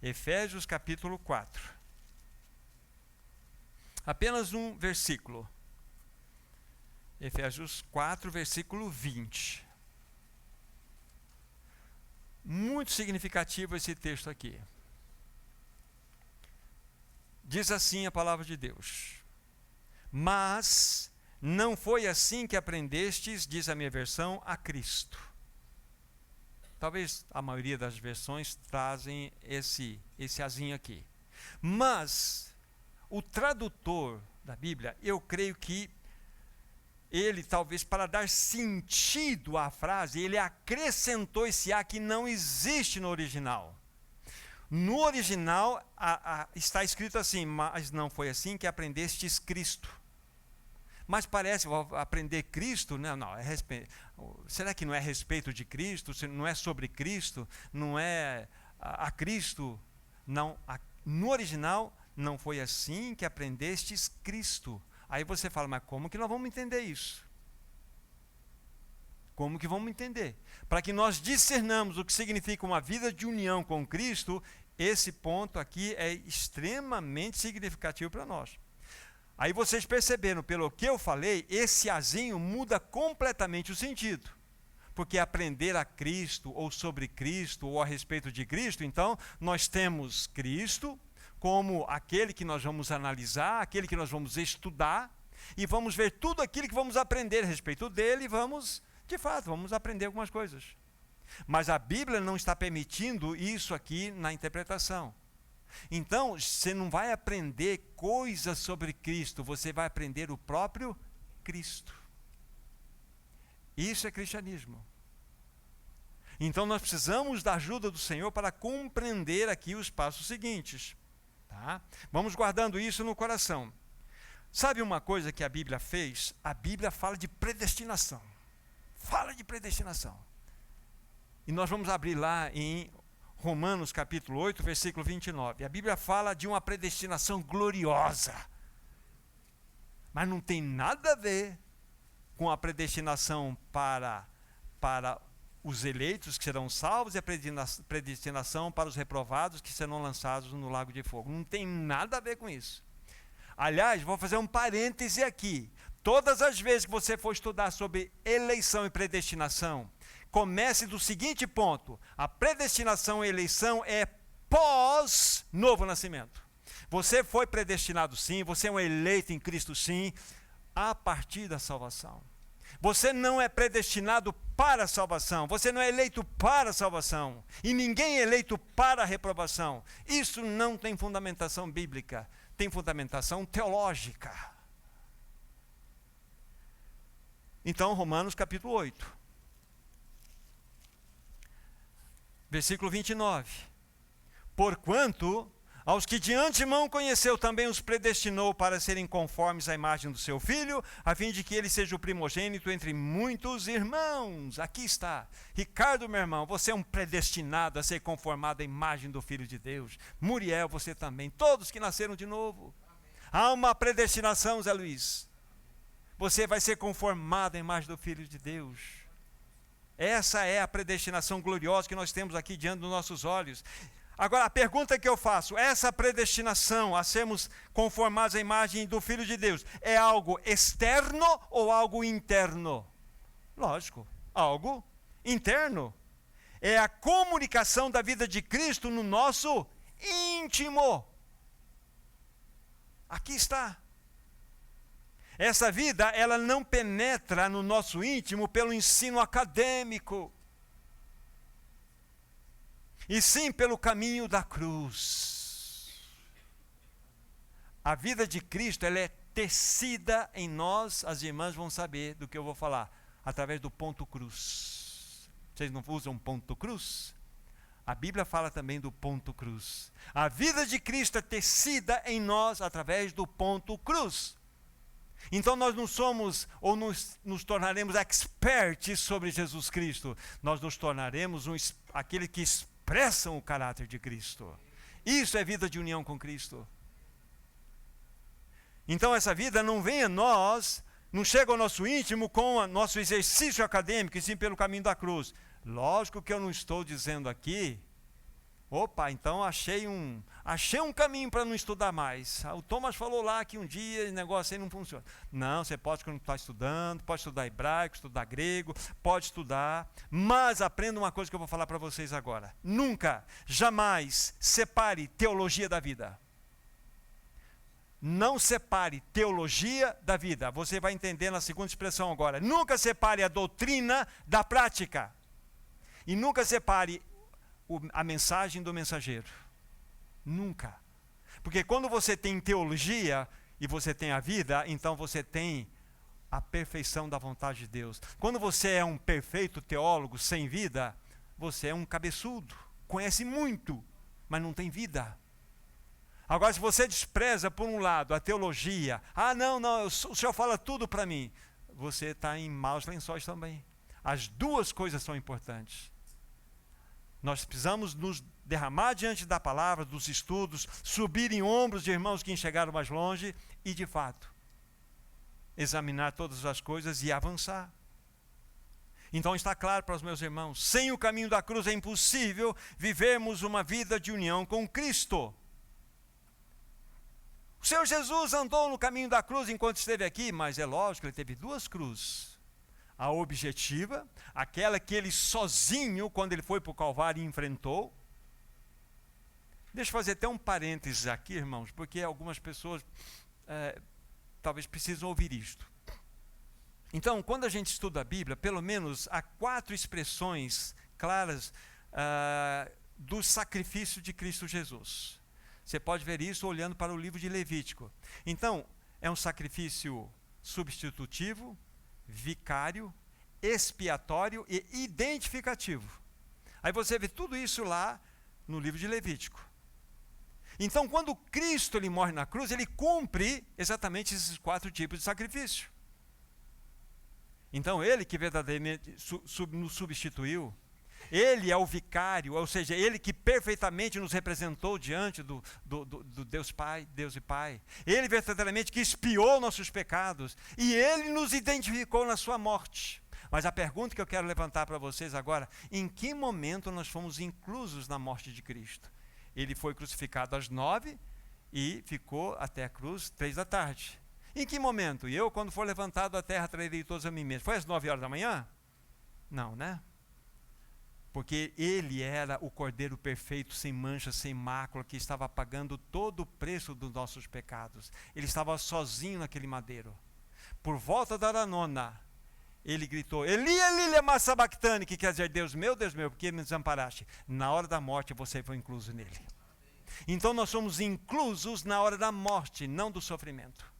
Efésios, capítulo 4. Apenas um versículo. Efésios 4, versículo 20. Muito significativo esse texto aqui. Diz assim a palavra de Deus: mas não foi assim que aprendestes, diz a minha versão, a Cristo. Talvez a maioria das versões trazem esse azinho aqui. Mas o tradutor da Bíblia, eu creio que ele, talvez para dar sentido à frase, ele acrescentou esse a que não existe no original. No original está escrito assim: mas não foi assim que aprendestes Cristo. Mas parece, vou aprender Cristo, não, é respeito. Será que não é a respeito de Cristo? Não é sobre Cristo? Não é a Cristo? Não, no original, não foi assim que aprendestes Cristo. Aí você fala, mas como que nós vamos entender isso? Como que vamos entender? Para que nós discernamos o que significa uma vida de união com Cristo, esse ponto aqui é extremamente significativo para nós. Aí vocês perceberam, pelo que eu falei, esse azinho muda completamente o sentido. Porque aprender a Cristo, ou sobre Cristo, ou a respeito de Cristo, então, nós temos Cristo como aquele que nós vamos analisar, aquele que nós vamos estudar, e vamos ver tudo aquilo que vamos aprender a respeito dele, e vamos, de fato, vamos aprender algumas coisas. Mas a Bíblia não está permitindo isso aqui na interpretação. Então, você não vai aprender coisas sobre Cristo, você vai aprender o próprio Cristo. Isso é cristianismo. Então, nós precisamos da ajuda do Senhor para compreender aqui os passos seguintes. Tá? Vamos guardando isso no coração. Sabe uma coisa que a Bíblia fez? A Bíblia fala de predestinação. Fala de predestinação. E nós vamos abrir lá em Romanos capítulo 8, versículo 29. A Bíblia fala de uma predestinação gloriosa. Mas não tem nada a ver com a predestinação para os eleitos que serão salvos e a predestinação para os reprovados que serão lançados no lago de fogo. Não tem nada a ver com isso. Aliás, vou fazer um parêntese aqui. Todas as vezes que você for estudar sobre eleição e predestinação, comece do seguinte ponto: a predestinação e eleição é pós novo nascimento. Você foi predestinado sim, você é um eleito em Cristo sim, a partir da salvação. Você não é predestinado para a salvação. Você não é eleito para a salvação. E ninguém é eleito para a reprovação. Isso não tem fundamentação bíblica. Tem fundamentação teológica. Então, Romanos capítulo 8. Versículo 29. Porquanto, aos que de antemão conheceu, também os predestinou para serem conformes à imagem do seu Filho, a fim de que ele seja o primogênito entre muitos irmãos. Aqui está. Ricardo, meu irmão, você é um predestinado a ser conformado à imagem do Filho de Deus. Muriel, você também. Todos que nasceram de novo. Há uma predestinação, Zé Luiz. Você vai ser conformado à imagem do Filho de Deus. Essa é a predestinação gloriosa que nós temos aqui diante dos nossos olhos. Agora, a pergunta que eu faço, essa predestinação a sermos conformados à imagem do Filho de Deus, é algo externo ou algo interno? Lógico, algo interno. É a comunicação da vida de Cristo no nosso íntimo. Aqui está. Essa vida, ela não penetra no nosso íntimo pelo ensino acadêmico, e sim pelo caminho da cruz. A vida de Cristo, ela é tecida em nós, as irmãs vão saber do que eu vou falar, através do ponto cruz. Vocês não usam ponto cruz? A Bíblia fala também do ponto cruz. A vida de Cristo é tecida em nós através do ponto cruz. Então nós não somos, ou nos tornaremos experts sobre Jesus Cristo. Nós nos tornaremos aquele que expressam o caráter de Cristo. Isso é vida de união com Cristo. Então essa vida não vem a nós, não chega ao nosso íntimo com o nosso exercício acadêmico, e sim pelo caminho da cruz. Lógico que eu não estou dizendo aqui, então achei um caminho para não estudar mais. O Thomas falou lá que um dia esse negócio aí não funciona. Não, você pode continuar estudando, pode estudar hebraico, estudar grego, pode estudar, mas aprenda uma coisa que eu vou falar para vocês agora. Nunca, jamais separe teologia da vida. Não separe teologia da vida. Você vai entender na segunda expressão agora. Nunca separe a doutrina da prática. E nunca separe a mensagem do mensageiro. Nunca. Porque quando você tem teologia e você tem a vida, então você tem a perfeição da vontade de Deus. Quando você é um perfeito teólogo sem vida, você é um cabeçudo. Conhece muito, mas não tem vida. Agora, se você despreza, por um lado, a teologia, o senhor fala tudo para mim, você está em maus lençóis também. As duas coisas são importantes. Nós precisamos nos derramar diante da palavra, dos estudos, subir em ombros de irmãos que enxergaram mais longe e, de fato, examinar todas as coisas e avançar. Então está claro para os meus irmãos, sem o caminho da cruz é impossível vivermos uma vida de união com Cristo. O Senhor Jesus andou no caminho da cruz enquanto esteve aqui, mas é lógico, ele teve duas cruzes. A objetiva, aquela que ele sozinho, quando ele foi para o Calvário, enfrentou. Deixa eu fazer até um parênteses aqui, irmãos, porque algumas pessoas talvez precisam ouvir isto. Então, quando a gente estuda a Bíblia, pelo menos há 4 expressões claras do sacrifício de Cristo Jesus. Você pode ver isso olhando para o livro de Levítico. Então, é um sacrifício substitutivo, vicário, expiatório e identificativo. Aí você vê tudo isso lá no livro de Levítico. Então, quando Cristo ele morre na cruz, ele cumpre exatamente esses 4 tipos de sacrifício. Então, ele que verdadeiramente nos substituiu, ele é o vicário, ou seja, ele que perfeitamente nos representou diante do Deus Pai, Deus e Pai. Ele verdadeiramente que expiou nossos pecados, e ele nos identificou na sua morte. Mas a pergunta que eu quero levantar para vocês agora, em que momento nós fomos inclusos na morte de Cristo? Ele foi crucificado às 9 e ficou até a cruz 3 da tarde. Em que momento? E eu, quando for levantado da terra, trarei todos a mim mesmo. Foi às 9 horas da manhã? Não, né? Porque ele era o Cordeiro perfeito, sem mancha, sem mácula, que estava pagando todo o preço dos nossos pecados. Ele estava sozinho naquele madeiro. Por volta da hora 9, ele gritou, Eli, Eli, lema sabachthani, que quer dizer, Deus meu, por que me desamparaste? Na hora da morte você foi incluso nele. Então nós somos inclusos na hora da morte, não do sofrimento.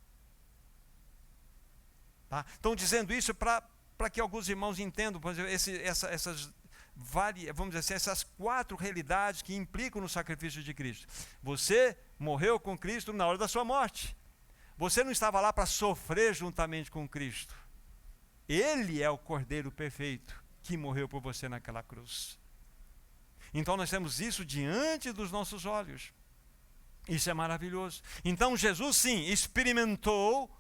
Tá? Estão dizendo isso para que alguns irmãos entendam, por exemplo, vamos dizer assim, essas 4 realidades que implicam no sacrifício de Cristo. Você morreu com Cristo na hora da sua morte. Você não estava lá para sofrer juntamente com Cristo. Ele é o Cordeiro perfeito que morreu por você naquela cruz. Então nós temos isso diante dos nossos olhos. Isso é maravilhoso. Então Jesus sim experimentou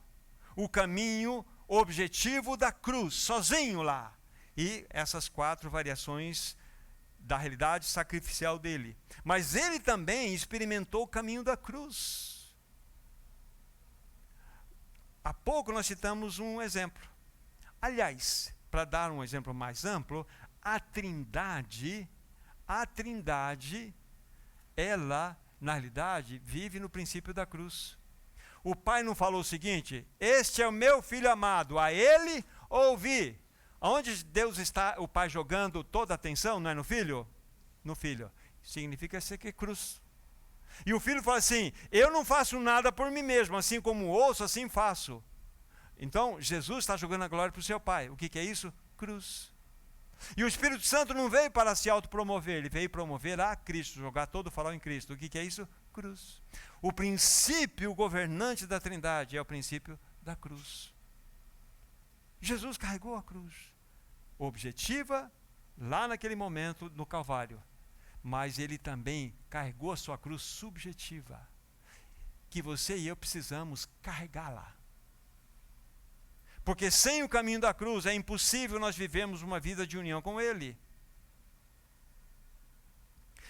o caminho objetivo da cruz, sozinho lá. E essas 4 variações da realidade sacrificial dele. Mas ele também experimentou o caminho da cruz. Há pouco nós citamos um exemplo. Aliás, para dar um exemplo mais amplo, a Trindade, ela, na realidade, vive no princípio da cruz. O Pai não falou o seguinte, este é o meu Filho amado, a ele ouvi. Onde Deus está, o Pai jogando toda a atenção, não é no Filho? No Filho. Significa ser que cruz. E o Filho fala assim, eu não faço nada por mim mesmo, assim como ouço, assim faço. Então, Jesus está jogando a glória para o seu Pai. O que é isso? Cruz. E o Espírito Santo não veio para se autopromover, ele veio promover a Cristo, jogar todo o farol em Cristo. O que é isso? Cruz. O princípio governante da Trindade é o princípio da cruz. Jesus carregou a cruz. Objetiva, lá naquele momento, no Calvário. Mas ele também carregou a sua cruz subjetiva, que você e eu precisamos carregá-la. Porque sem o caminho da cruz é impossível nós vivermos uma vida de união com Ele.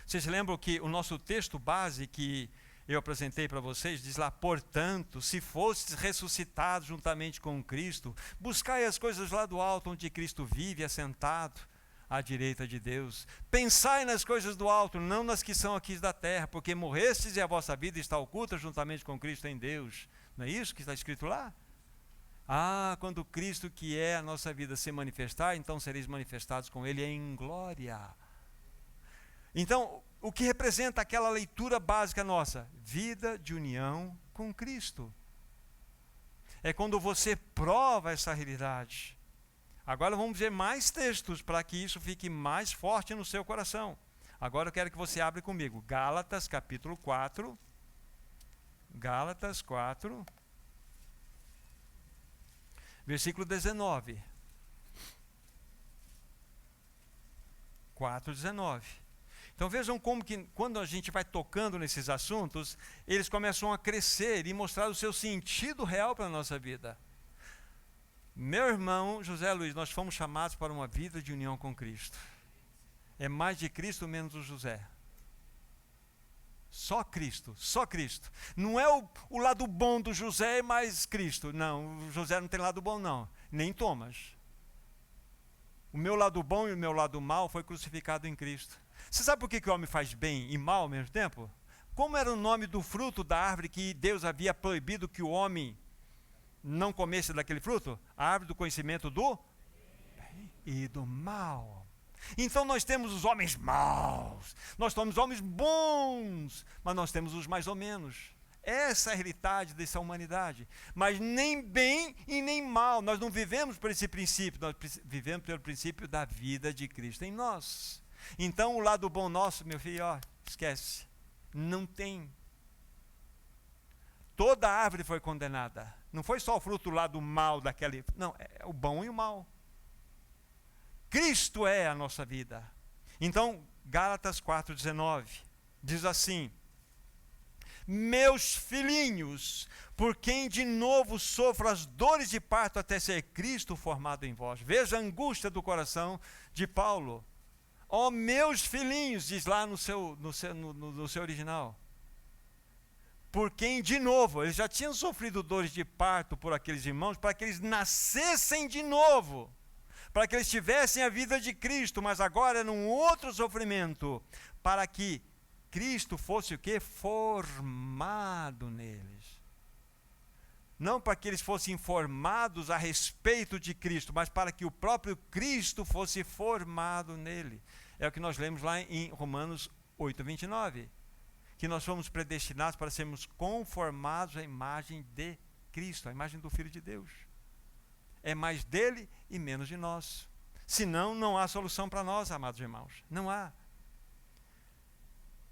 Vocês lembram que o nosso texto base que eu apresentei para vocês, diz lá, portanto, se fostes ressuscitados juntamente com Cristo, buscai as coisas lá do alto, onde Cristo vive, assentado à direita de Deus. Pensai nas coisas do alto, não nas que são aqui da terra, porque morrestes e a vossa vida está oculta juntamente com Cristo em Deus. Não é isso que está escrito lá? Quando Cristo, que é a nossa vida, se manifestar, então sereis manifestados com Ele em glória. Então, o que representa aquela leitura básica nossa? Vida de união com Cristo. É quando você prova essa realidade. Agora vamos ver mais textos para que isso fique mais forte no seu coração. Agora eu quero que você abra comigo. Gálatas capítulo 4. Gálatas 4. Versículo 19. 4:19. Então vejam como que quando a gente vai tocando nesses assuntos, eles começam a crescer e mostrar o seu sentido real para a nossa vida. Meu irmão José Luiz, nós fomos chamados para uma vida de união com Cristo. É mais de Cristo, menos o José. Só Cristo, só Cristo. Não é o lado bom do José mais Cristo. Não, o José não tem lado bom não, nem Thomas. O meu lado bom e o meu lado mal foi crucificado em Cristo. Você sabe por que o homem faz bem e mal ao mesmo tempo? Como era o nome do fruto da árvore que Deus havia proibido que o homem não comesse daquele fruto? A árvore do conhecimento do bem e do mal. Então nós temos os homens maus, nós temos homens bons, mas nós temos os mais ou menos. Essa é a realidade dessa humanidade. Mas nem bem e nem mal, nós não vivemos por esse princípio, nós vivemos pelo princípio da vida de Cristo em nós. Então o lado bom nosso, meu filho, esquece, não tem. Toda árvore foi condenada, não foi só o fruto do lado mal daquele, não, é o bom e o mal. Cristo é a nossa vida. Então, Gálatas 4:19 diz assim: meus filhinhos, por quem de novo sofro as dores de parto até ser Cristo formado em vós. Veja a angústia do coração de Paulo. Meus filhinhos, diz lá no seu original. Por quem de novo, eles já tinham sofrido dores de parto por aqueles irmãos, para que eles nascessem de novo. Para que eles tivessem a vida de Cristo, mas agora num outro sofrimento, para que Cristo fosse o quê? Formado neles. não para que eles fossem informados a respeito de Cristo, mas para que o próprio Cristo fosse formado nele. É o que nós lemos lá em Romanos 8:29, que nós fomos predestinados para sermos conformados à imagem de Cristo, a imagem do Filho de Deus. É mais dele e menos de nós. Senão, não há solução para nós, amados irmãos. Não há.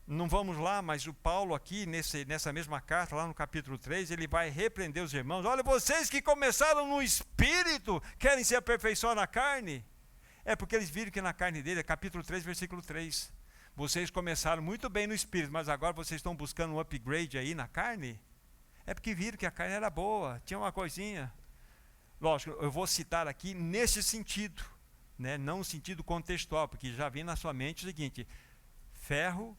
Não vamos lá, mas o Paulo aqui, nessa mesma carta, lá no capítulo 3, ele vai repreender os irmãos. Olha, vocês que começaram no Espírito, querem se aperfeiçoar na carne? É porque eles viram que na carne dele, capítulo 3, versículo 3, vocês começaram muito bem no Espírito, mas agora vocês estão buscando um upgrade aí na carne? É porque viram que a carne era boa, tinha uma coisinha. Lógico, eu vou citar aqui nesse sentido, né? Não no sentido contextual, porque já vem na sua mente o seguinte: ferro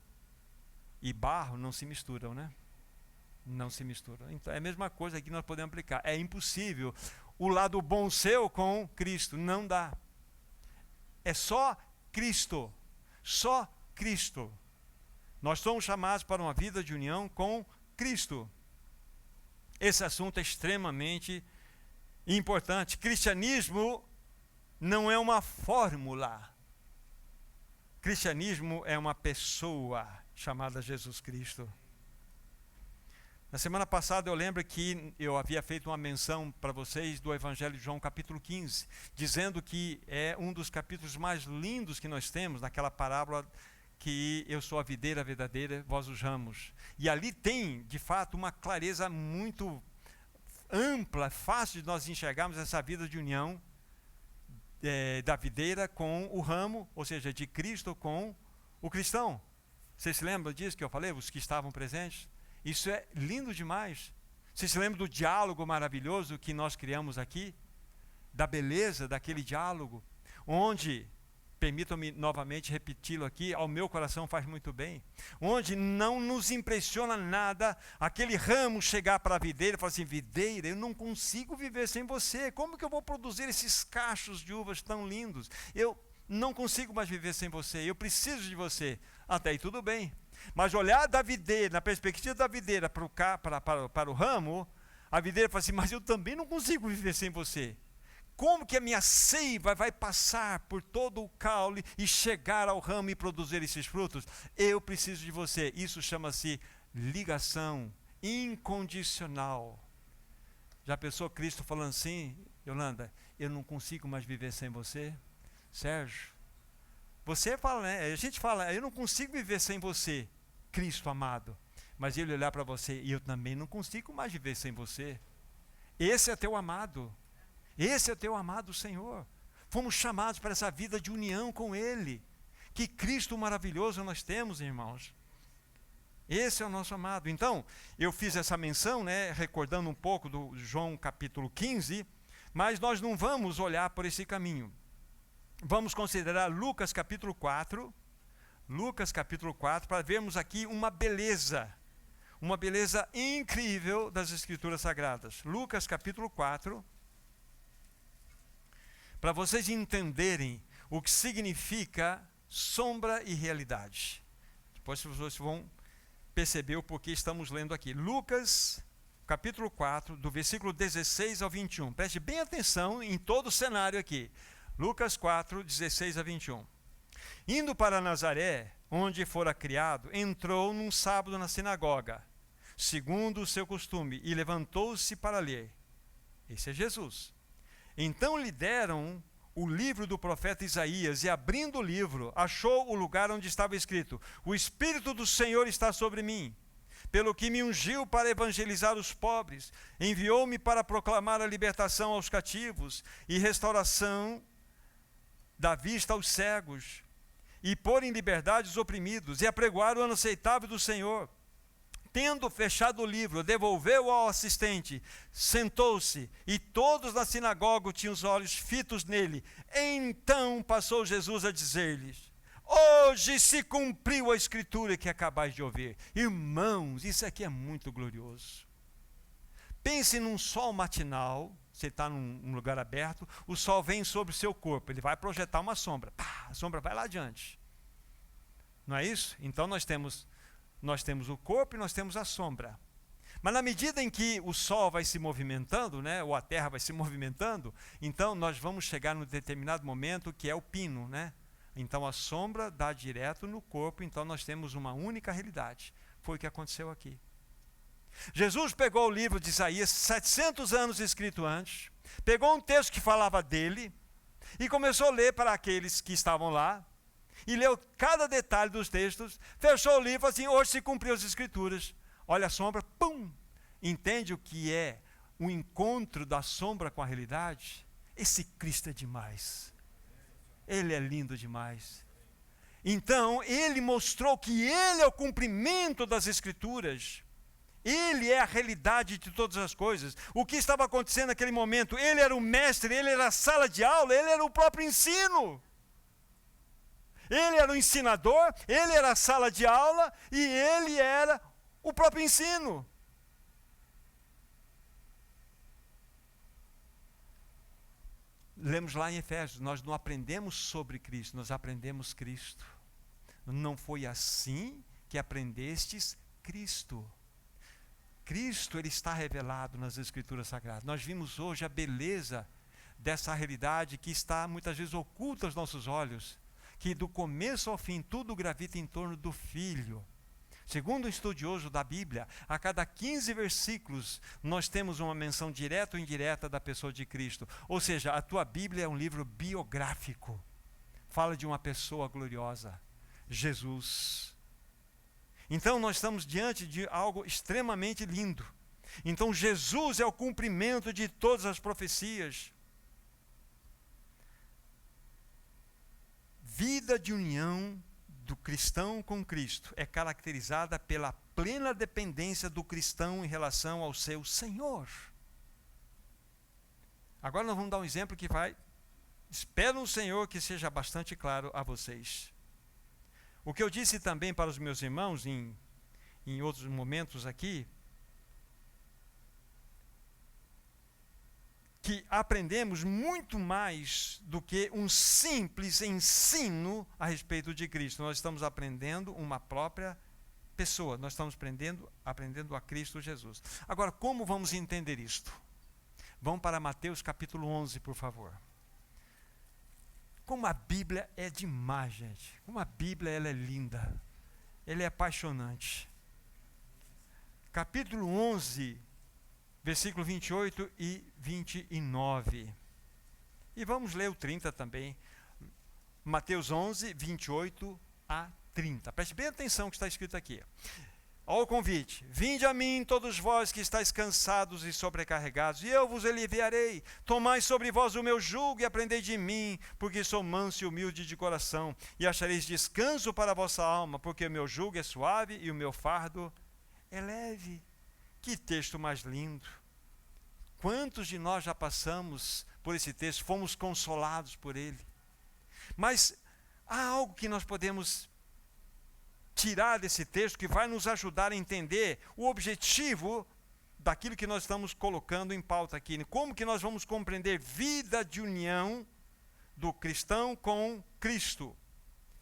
e barro não se misturam, né? Não se misturam. Então é a mesma coisa que nós podemos aplicar. É impossível o lado bom seu com Cristo, não dá. É só Cristo, só Cristo. Nós somos chamados para uma vida de união com Cristo. Esse assunto é extremamente importante. Cristianismo não é uma fórmula. Cristianismo é uma pessoa chamada Jesus Cristo. Na semana passada eu lembro que eu havia feito uma menção para vocês do Evangelho de João capítulo 15, dizendo que é um dos capítulos mais lindos que nós temos, naquela parábola que eu sou a videira verdadeira, vós os ramos. E ali tem, de fato, uma clareza muito ampla, fácil de nós enxergarmos essa vida de união da videira com o ramo, ou seja, de Cristo com o cristão. Vocês se lembram disso que eu falei, os que estavam presentes? Isso é lindo demais. Vocês se lembram do diálogo maravilhoso que nós criamos aqui? Da beleza daquele diálogo, onde, permitam-me novamente repeti-lo aqui, ao meu coração faz muito bem, onde não nos impressiona nada aquele ramo chegar para a videira e falar assim: videira, eu não consigo viver sem você, como que eu vou produzir esses cachos de uvas tão lindos? Eu não consigo mais viver sem você, eu preciso de você. Até aí tudo bem, mas olhar da videira, na perspectiva da videira para o ramo, a videira fala assim: mas eu também não consigo viver sem você. Como que a minha seiva vai passar por todo o caule e chegar ao ramo e produzir esses frutos? Eu preciso de você. Isso chama-se ligação incondicional. Já pensou Cristo falando assim: Yolanda, eu não consigo mais viver sem você? Sérgio, você fala, né? A gente fala, eu não consigo viver sem você, Cristo amado. Mas ele olhar para você: e eu também não consigo mais viver sem você. Esse é teu amado. Esse é o teu amado Senhor. Fomos chamados para essa vida de união com Ele. Que Cristo maravilhoso nós temos, irmãos. Esse é o nosso amado. Então, eu fiz essa menção, né, recordando um pouco do João capítulo 15, mas nós não vamos olhar por esse caminho. Vamos considerar Lucas capítulo 4, para vermos aqui uma beleza incrível das Escrituras Sagradas. Lucas capítulo 4, para vocês entenderem o que significa sombra e realidade. Depois vocês vão perceber o porquê estamos lendo aqui. Lucas, capítulo 4, do versículo 16 ao 21. Preste bem atenção em todo o cenário aqui. Lucas 4, 16 a 21. Indo para Nazaré, onde fora criado, entrou num sábado na sinagoga, segundo o seu costume, e levantou-se para ler. Esse é Jesus. Então lhe deram o livro do profeta Isaías, e abrindo o livro, achou o lugar onde estava escrito: o Espírito do Senhor está sobre mim, pelo que me ungiu para evangelizar os pobres, enviou-me para proclamar a libertação aos cativos e restauração da vista aos cegos, e pôr em liberdade os oprimidos, e apregoar o ano aceitável do Senhor. Tendo fechado o livro, devolveu ao assistente, sentou-se, e todos na sinagoga tinham os olhos fitos nele. Então passou Jesus a dizer-lhes: hoje se cumpriu a escritura que acabais de ouvir. Irmãos, isso aqui é muito glorioso. Pense num sol matinal, você está num lugar aberto, o sol vem sobre o seu corpo, ele vai projetar uma sombra, pá, a sombra vai lá adiante. Não é isso? Então nós temos o corpo e nós temos a sombra. Mas na medida em que o Sol vai se movimentando, né, ou a Terra vai se movimentando, então nós vamos chegar num determinado momento que é o pino, né? Então a sombra dá direto no corpo, então nós temos uma única realidade. Foi o que aconteceu aqui. Jesus pegou o livro de Isaías, 700 anos escrito antes, pegou um texto que falava dele e começou a ler para aqueles que estavam lá, e leu cada detalhe dos textos, fechou o livro assim, hoje se cumpriu as escrituras. Olha a sombra, pum! Entende o que é o encontro da sombra com a realidade? Esse Cristo é demais. Ele é lindo demais. Então, ele mostrou que ele é o cumprimento das escrituras. Ele é a realidade de todas as coisas. O que estava acontecendo naquele momento? Ele era o mestre, ele era a sala de aula, ele era o próprio ensino. Ele era o ensinador, ele era a sala de aula e ele era o próprio ensino. Lemos lá em Efésios, nós não aprendemos sobre Cristo, nós aprendemos Cristo. Não foi assim que aprendestes Cristo. Cristo, ele está revelado nas Escrituras Sagradas. Nós vimos hoje a beleza dessa realidade que está muitas vezes oculta aos nossos olhos, que do começo ao fim tudo gravita em torno do Filho. Segundo um estudioso da Bíblia, a cada 15 versículos nós temos uma menção direta ou indireta da pessoa de Cristo. Ou seja, a tua Bíblia é um livro biográfico. Fala de uma pessoa gloriosa, Jesus. Então nós estamos diante de algo extremamente lindo. Então Jesus é o cumprimento de todas as profecias. Vida de união do cristão com Cristo é caracterizada pela plena dependência do cristão em relação ao seu Senhor. Agora nós vamos dar um exemplo que vai, espero no Senhor que seja bastante claro a vocês. O que eu disse também para os meus irmãos em outros momentos aqui, que aprendemos muito mais do que um simples ensino a respeito de Cristo. Nós estamos aprendendo uma própria pessoa, nós estamos aprendendo a Cristo Jesus. Agora, como vamos entender isto? Vamos para Mateus capítulo 11, por favor. Como a Bíblia é demais, gente. Como a Bíblia ela é linda. Ela é apaixonante. Capítulo 11, versículo 28 e 29. E vamos ler o 30 também. Mateus 11, 28 a 30. Preste bem atenção no que está escrito aqui. Olha o convite. Vinde a mim, todos vós que estáis cansados e sobrecarregados, e eu vos aliviarei. Tomai sobre vós o meu jugo e aprendei de mim, porque sou manso e humilde de coração, e achareis descanso para a vossa alma, porque o meu jugo é suave e o meu fardo é leve. Que texto mais lindo. Quantos de nós já passamos por esse texto, fomos consolados por ele. Mas há algo que nós podemos tirar desse texto que vai nos ajudar a entender o objetivo daquilo que nós estamos colocando em pauta aqui. Como que nós vamos compreender vida de união do cristão com Cristo?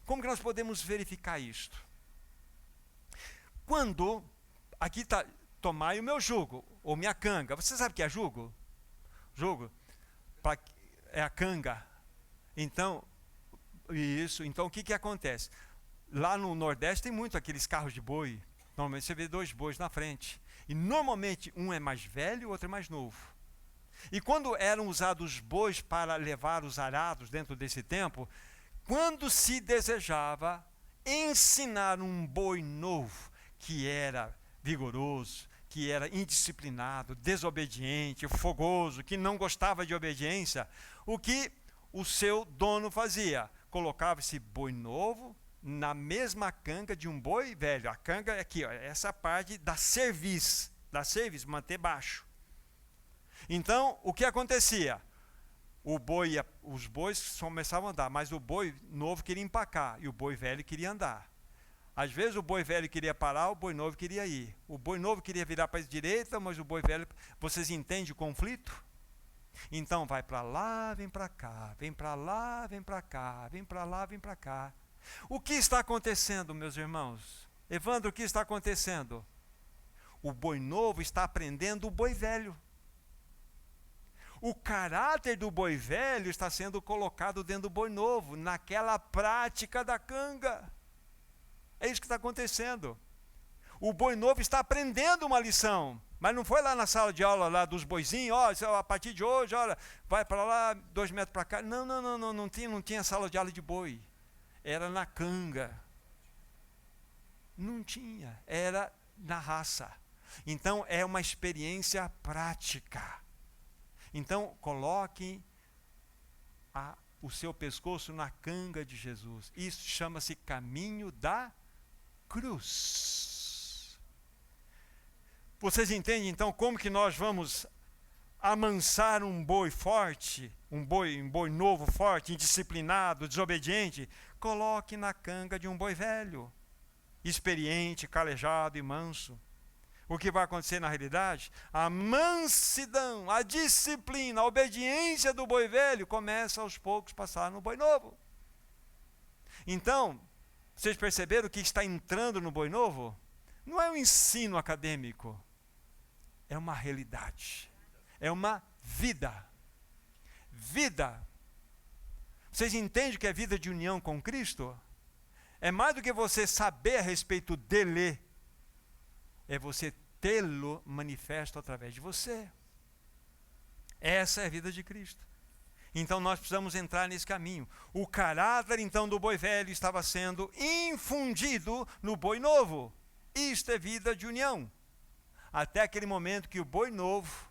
Como que nós podemos verificar isto? Quando, aqui está, tomai o meu jugo, ou minha canga. Você sabe o que é jugo? Jugo é a canga. Então, isso. Então, o que acontece? Lá no Nordeste tem muito aqueles carros de boi. Normalmente você vê 2 bois na frente. E normalmente um é mais velho e o outro é mais novo. E quando eram usados os bois para levar os arados dentro desse tempo, quando se desejava ensinar um boi novo, que era vigoroso, que era indisciplinado, desobediente, fogoso, que não gostava de obediência, o que o seu dono fazia? Colocava esse boi novo na mesma canga de um boi velho. A canga é aqui, ó, essa parte da cerviz, manter baixo. Então, o que acontecia? Os bois começavam a andar, mas o boi novo queria empacar e o boi velho queria andar. Às vezes o boi velho queria parar, o boi novo queria ir. O boi novo queria virar para a direita, mas o boi velho... Vocês entendem o conflito? Então vai para lá, vem para cá, vem para lá, vem para cá, vem para lá, vem para cá. O que está acontecendo, meus irmãos? Evandro, o que está acontecendo? O boi novo está aprendendo o boi velho. O caráter do boi velho está sendo colocado dentro do boi novo, naquela prática da canga. É isso que está acontecendo. O boi novo está aprendendo uma lição, mas não foi lá na sala de aula lá dos boizinhos, ó, a partir de hoje, olha, vai para lá, 2 metros para cá. Não tinha sala de aula de boi. Era na canga. Não tinha, era na raça. Então é uma experiência prática. Então coloque o seu pescoço na canga de Jesus. Isso chama-se caminho da cruz. Vocês entendem então como que nós vamos amansar um boi forte, um boi novo forte, indisciplinado, desobediente? Coloque na canga de um boi velho, experiente, calejado e manso. O que vai acontecer na realidade? A mansidão, a disciplina, a obediência do boi velho começa aos poucos a passar no boi novo. Então, vocês perceberam o que está entrando no boi novo? Não é um ensino acadêmico, é uma realidade, é uma vida. Vida. Vocês entendem o que é vida de união com Cristo? É mais do que você saber a respeito dele, é você tê-lo manifesto através de você. Essa é a vida de Cristo. Então nós precisamos entrar nesse caminho. O caráter então do boi velho estava sendo infundido no boi novo. Isto é vida de união. Até aquele momento que o boi novo,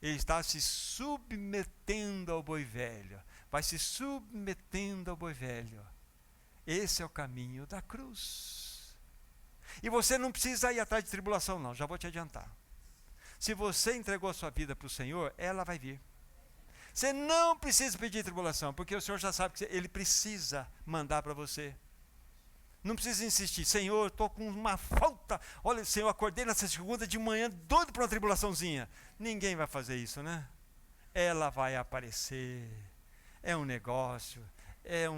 ele está se submetendo ao boi velho. Vai se submetendo ao boi velho. Esse é o caminho da cruz. E você não precisa ir atrás de tribulação, não, já vou te adiantar. Se você entregou a sua vida para o Senhor, ela vai vir. Você não precisa pedir tribulação, porque o Senhor já sabe que Ele precisa mandar para você. Não precisa insistir, Senhor, estou com uma falta. Olha, Senhor, acordei nessa segunda de manhã, doido para uma tribulaçãozinha. Ninguém vai fazer isso, né? Ela vai aparecer. É um negócio, é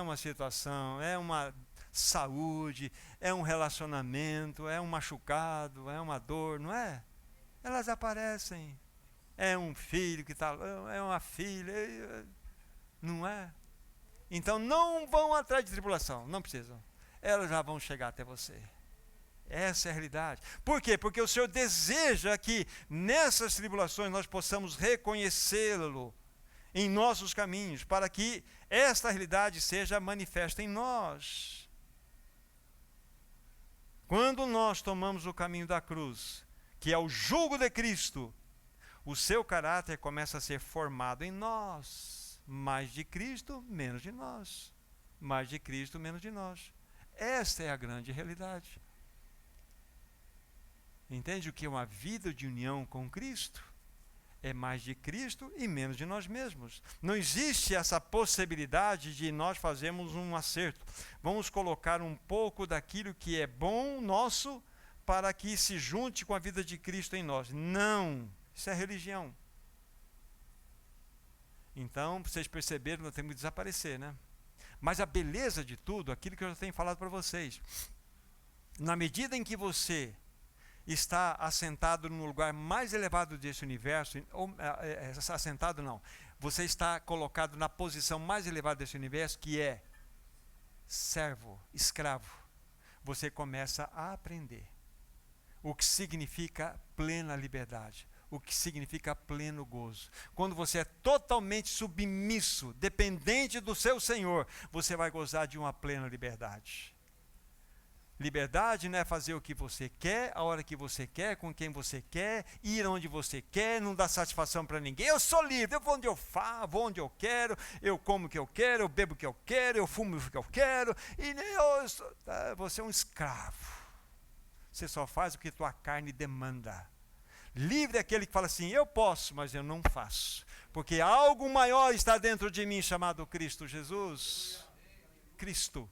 uma situação, é uma saúde, é um relacionamento, é um machucado, é uma dor, não é? Elas aparecem. É um filho que está, é uma filha, não é? Então não vão atrás de tribulação, não precisam. Elas já vão chegar até você. Essa é a realidade. Por quê? Porque o Senhor deseja que nessas tribulações nós possamos reconhecê-lo em nossos caminhos, para que esta realidade seja manifesta em nós. Quando nós tomamos o caminho da cruz, que é o jugo de Cristo, o seu caráter começa a ser formado em nós. Mais de Cristo, menos de nós. Mais de Cristo, menos de nós. Esta é a grande realidade. Entende o que é uma vida de união com Cristo? É mais de Cristo e menos de nós mesmos. Não existe essa possibilidade de nós fazermos um acerto. Vamos colocar um pouco daquilo que é bom nosso para que se junte com a vida de Cristo em nós. Não, isso é religião. Então, vocês perceberam, nós temos que desaparecer, né? Mas a beleza de tudo, aquilo que eu já tenho falado para vocês, na medida em que você está assentado no lugar mais elevado desse universo, ou assentado não, você está colocado na posição mais elevada desse universo, que é servo, escravo. Você começa a aprender o que significa plena liberdade, o que significa pleno gozo. Quando você é totalmente submisso, dependente do seu Senhor, você vai gozar de uma plena liberdade. Liberdade não é fazer o que você quer, a hora que você quer, com quem você quer, ir onde você quer, não dar satisfação para ninguém. Eu sou livre, eu vou onde eu vou onde eu quero, eu como o que eu quero, eu bebo o que eu quero, eu fumo o que eu quero, e você é um escravo. Você só faz o que tua carne demanda. Livre é aquele que fala assim, eu posso, mas eu não faço, porque algo maior está dentro de mim, chamado Cristo Jesus. Cristo.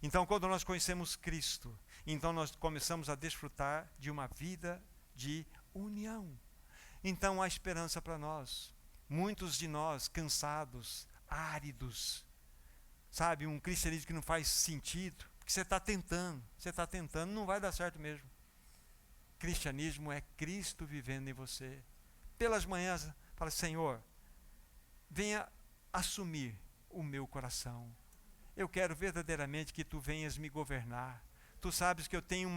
Então, quando nós conhecemos Cristo, então nós começamos a desfrutar de uma vida de união. Então, há esperança para nós. Muitos de nós, cansados, áridos, sabe, um cristianismo que não faz sentido, porque você está tentando, não vai dar certo mesmo. Cristianismo é Cristo vivendo em você. Pelas manhãs, fala: Senhor, venha assumir o meu coração. Eu quero verdadeiramente que tu venhas me governar. Tu sabes que eu tenho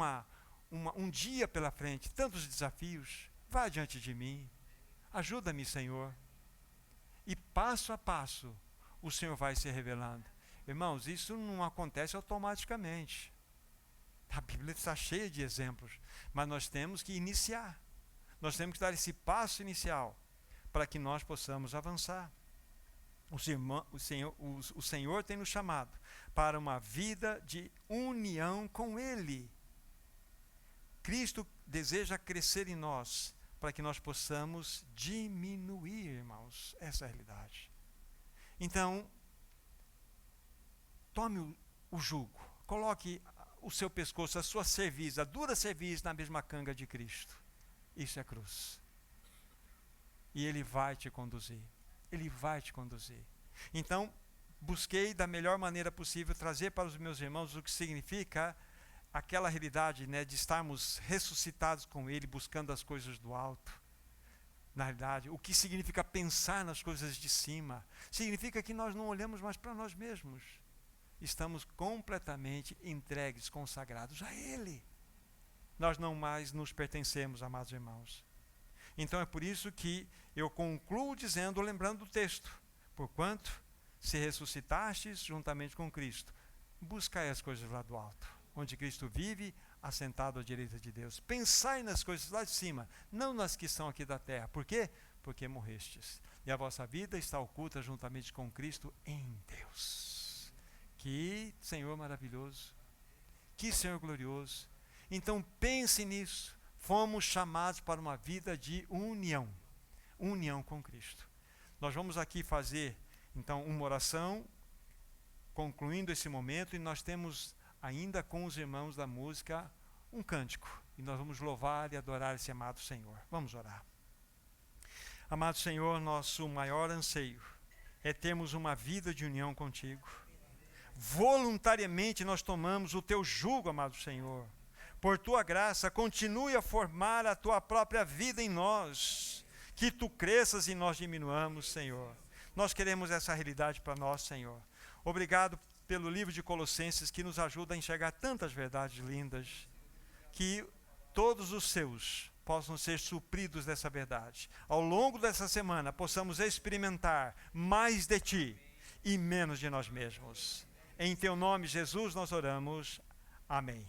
um dia pela frente, tantos desafios. Vá diante de mim. Ajuda-me, Senhor. E passo a passo, o Senhor vai se revelando. Irmãos, isso não acontece automaticamente. A Bíblia está cheia de exemplos, mas nós temos que iniciar. Nós temos que dar esse passo inicial para que nós possamos avançar. O Senhor tem nos chamado para uma vida de união com Ele. Cristo deseja crescer em nós para que nós possamos diminuir, irmãos. Essa é a realidade. Então, tome o jugo, coloque o seu pescoço, a sua cerviz, a dura cerviz na mesma canga de Cristo. Isso é cruz. E Ele vai te conduzir. Ele vai te conduzir. Então, busquei da melhor maneira possível trazer para os meus irmãos o que significa aquela realidade, né, de estarmos ressuscitados com Ele, buscando as coisas do alto. Na realidade, o que significa pensar nas coisas de cima? Significa que nós não olhamos mais para nós mesmos. Estamos completamente entregues, consagrados a Ele. Nós não mais nos pertencemos, amados irmãos. Então é por isso que eu concluo dizendo, lembrando do texto: porquanto, se ressuscitastes juntamente com Cristo, buscai as coisas lá do alto, onde Cristo vive, assentado à direita de Deus. Pensai nas coisas lá de cima, não nas que são aqui da terra. Por quê? Porque morrestes, e a vossa vida está oculta juntamente com Cristo em Deus. Que Senhor maravilhoso, que Senhor glorioso. Então pense nisso. Fomos chamados para uma vida de união com Cristo. Nós vamos aqui fazer então uma oração, concluindo esse momento, e nós temos ainda com os irmãos da música um cântico, e nós vamos louvar e adorar esse amado Senhor. Vamos orar. Amado Senhor, nosso maior anseio é termos uma vida de união contigo. Voluntariamente nós tomamos o teu jugo, amado Senhor. Por tua graça, continue a formar a tua própria vida em nós. Que tu cresças e nós diminuamos, Senhor. Nós queremos essa realidade para nós, Senhor. Obrigado pelo livro de Colossenses, que nos ajuda a enxergar tantas verdades lindas. Que todos os seus possam ser supridos dessa verdade. Ao longo dessa semana, possamos experimentar mais de ti e menos de nós mesmos. Em teu nome, Jesus, nós oramos. Amém.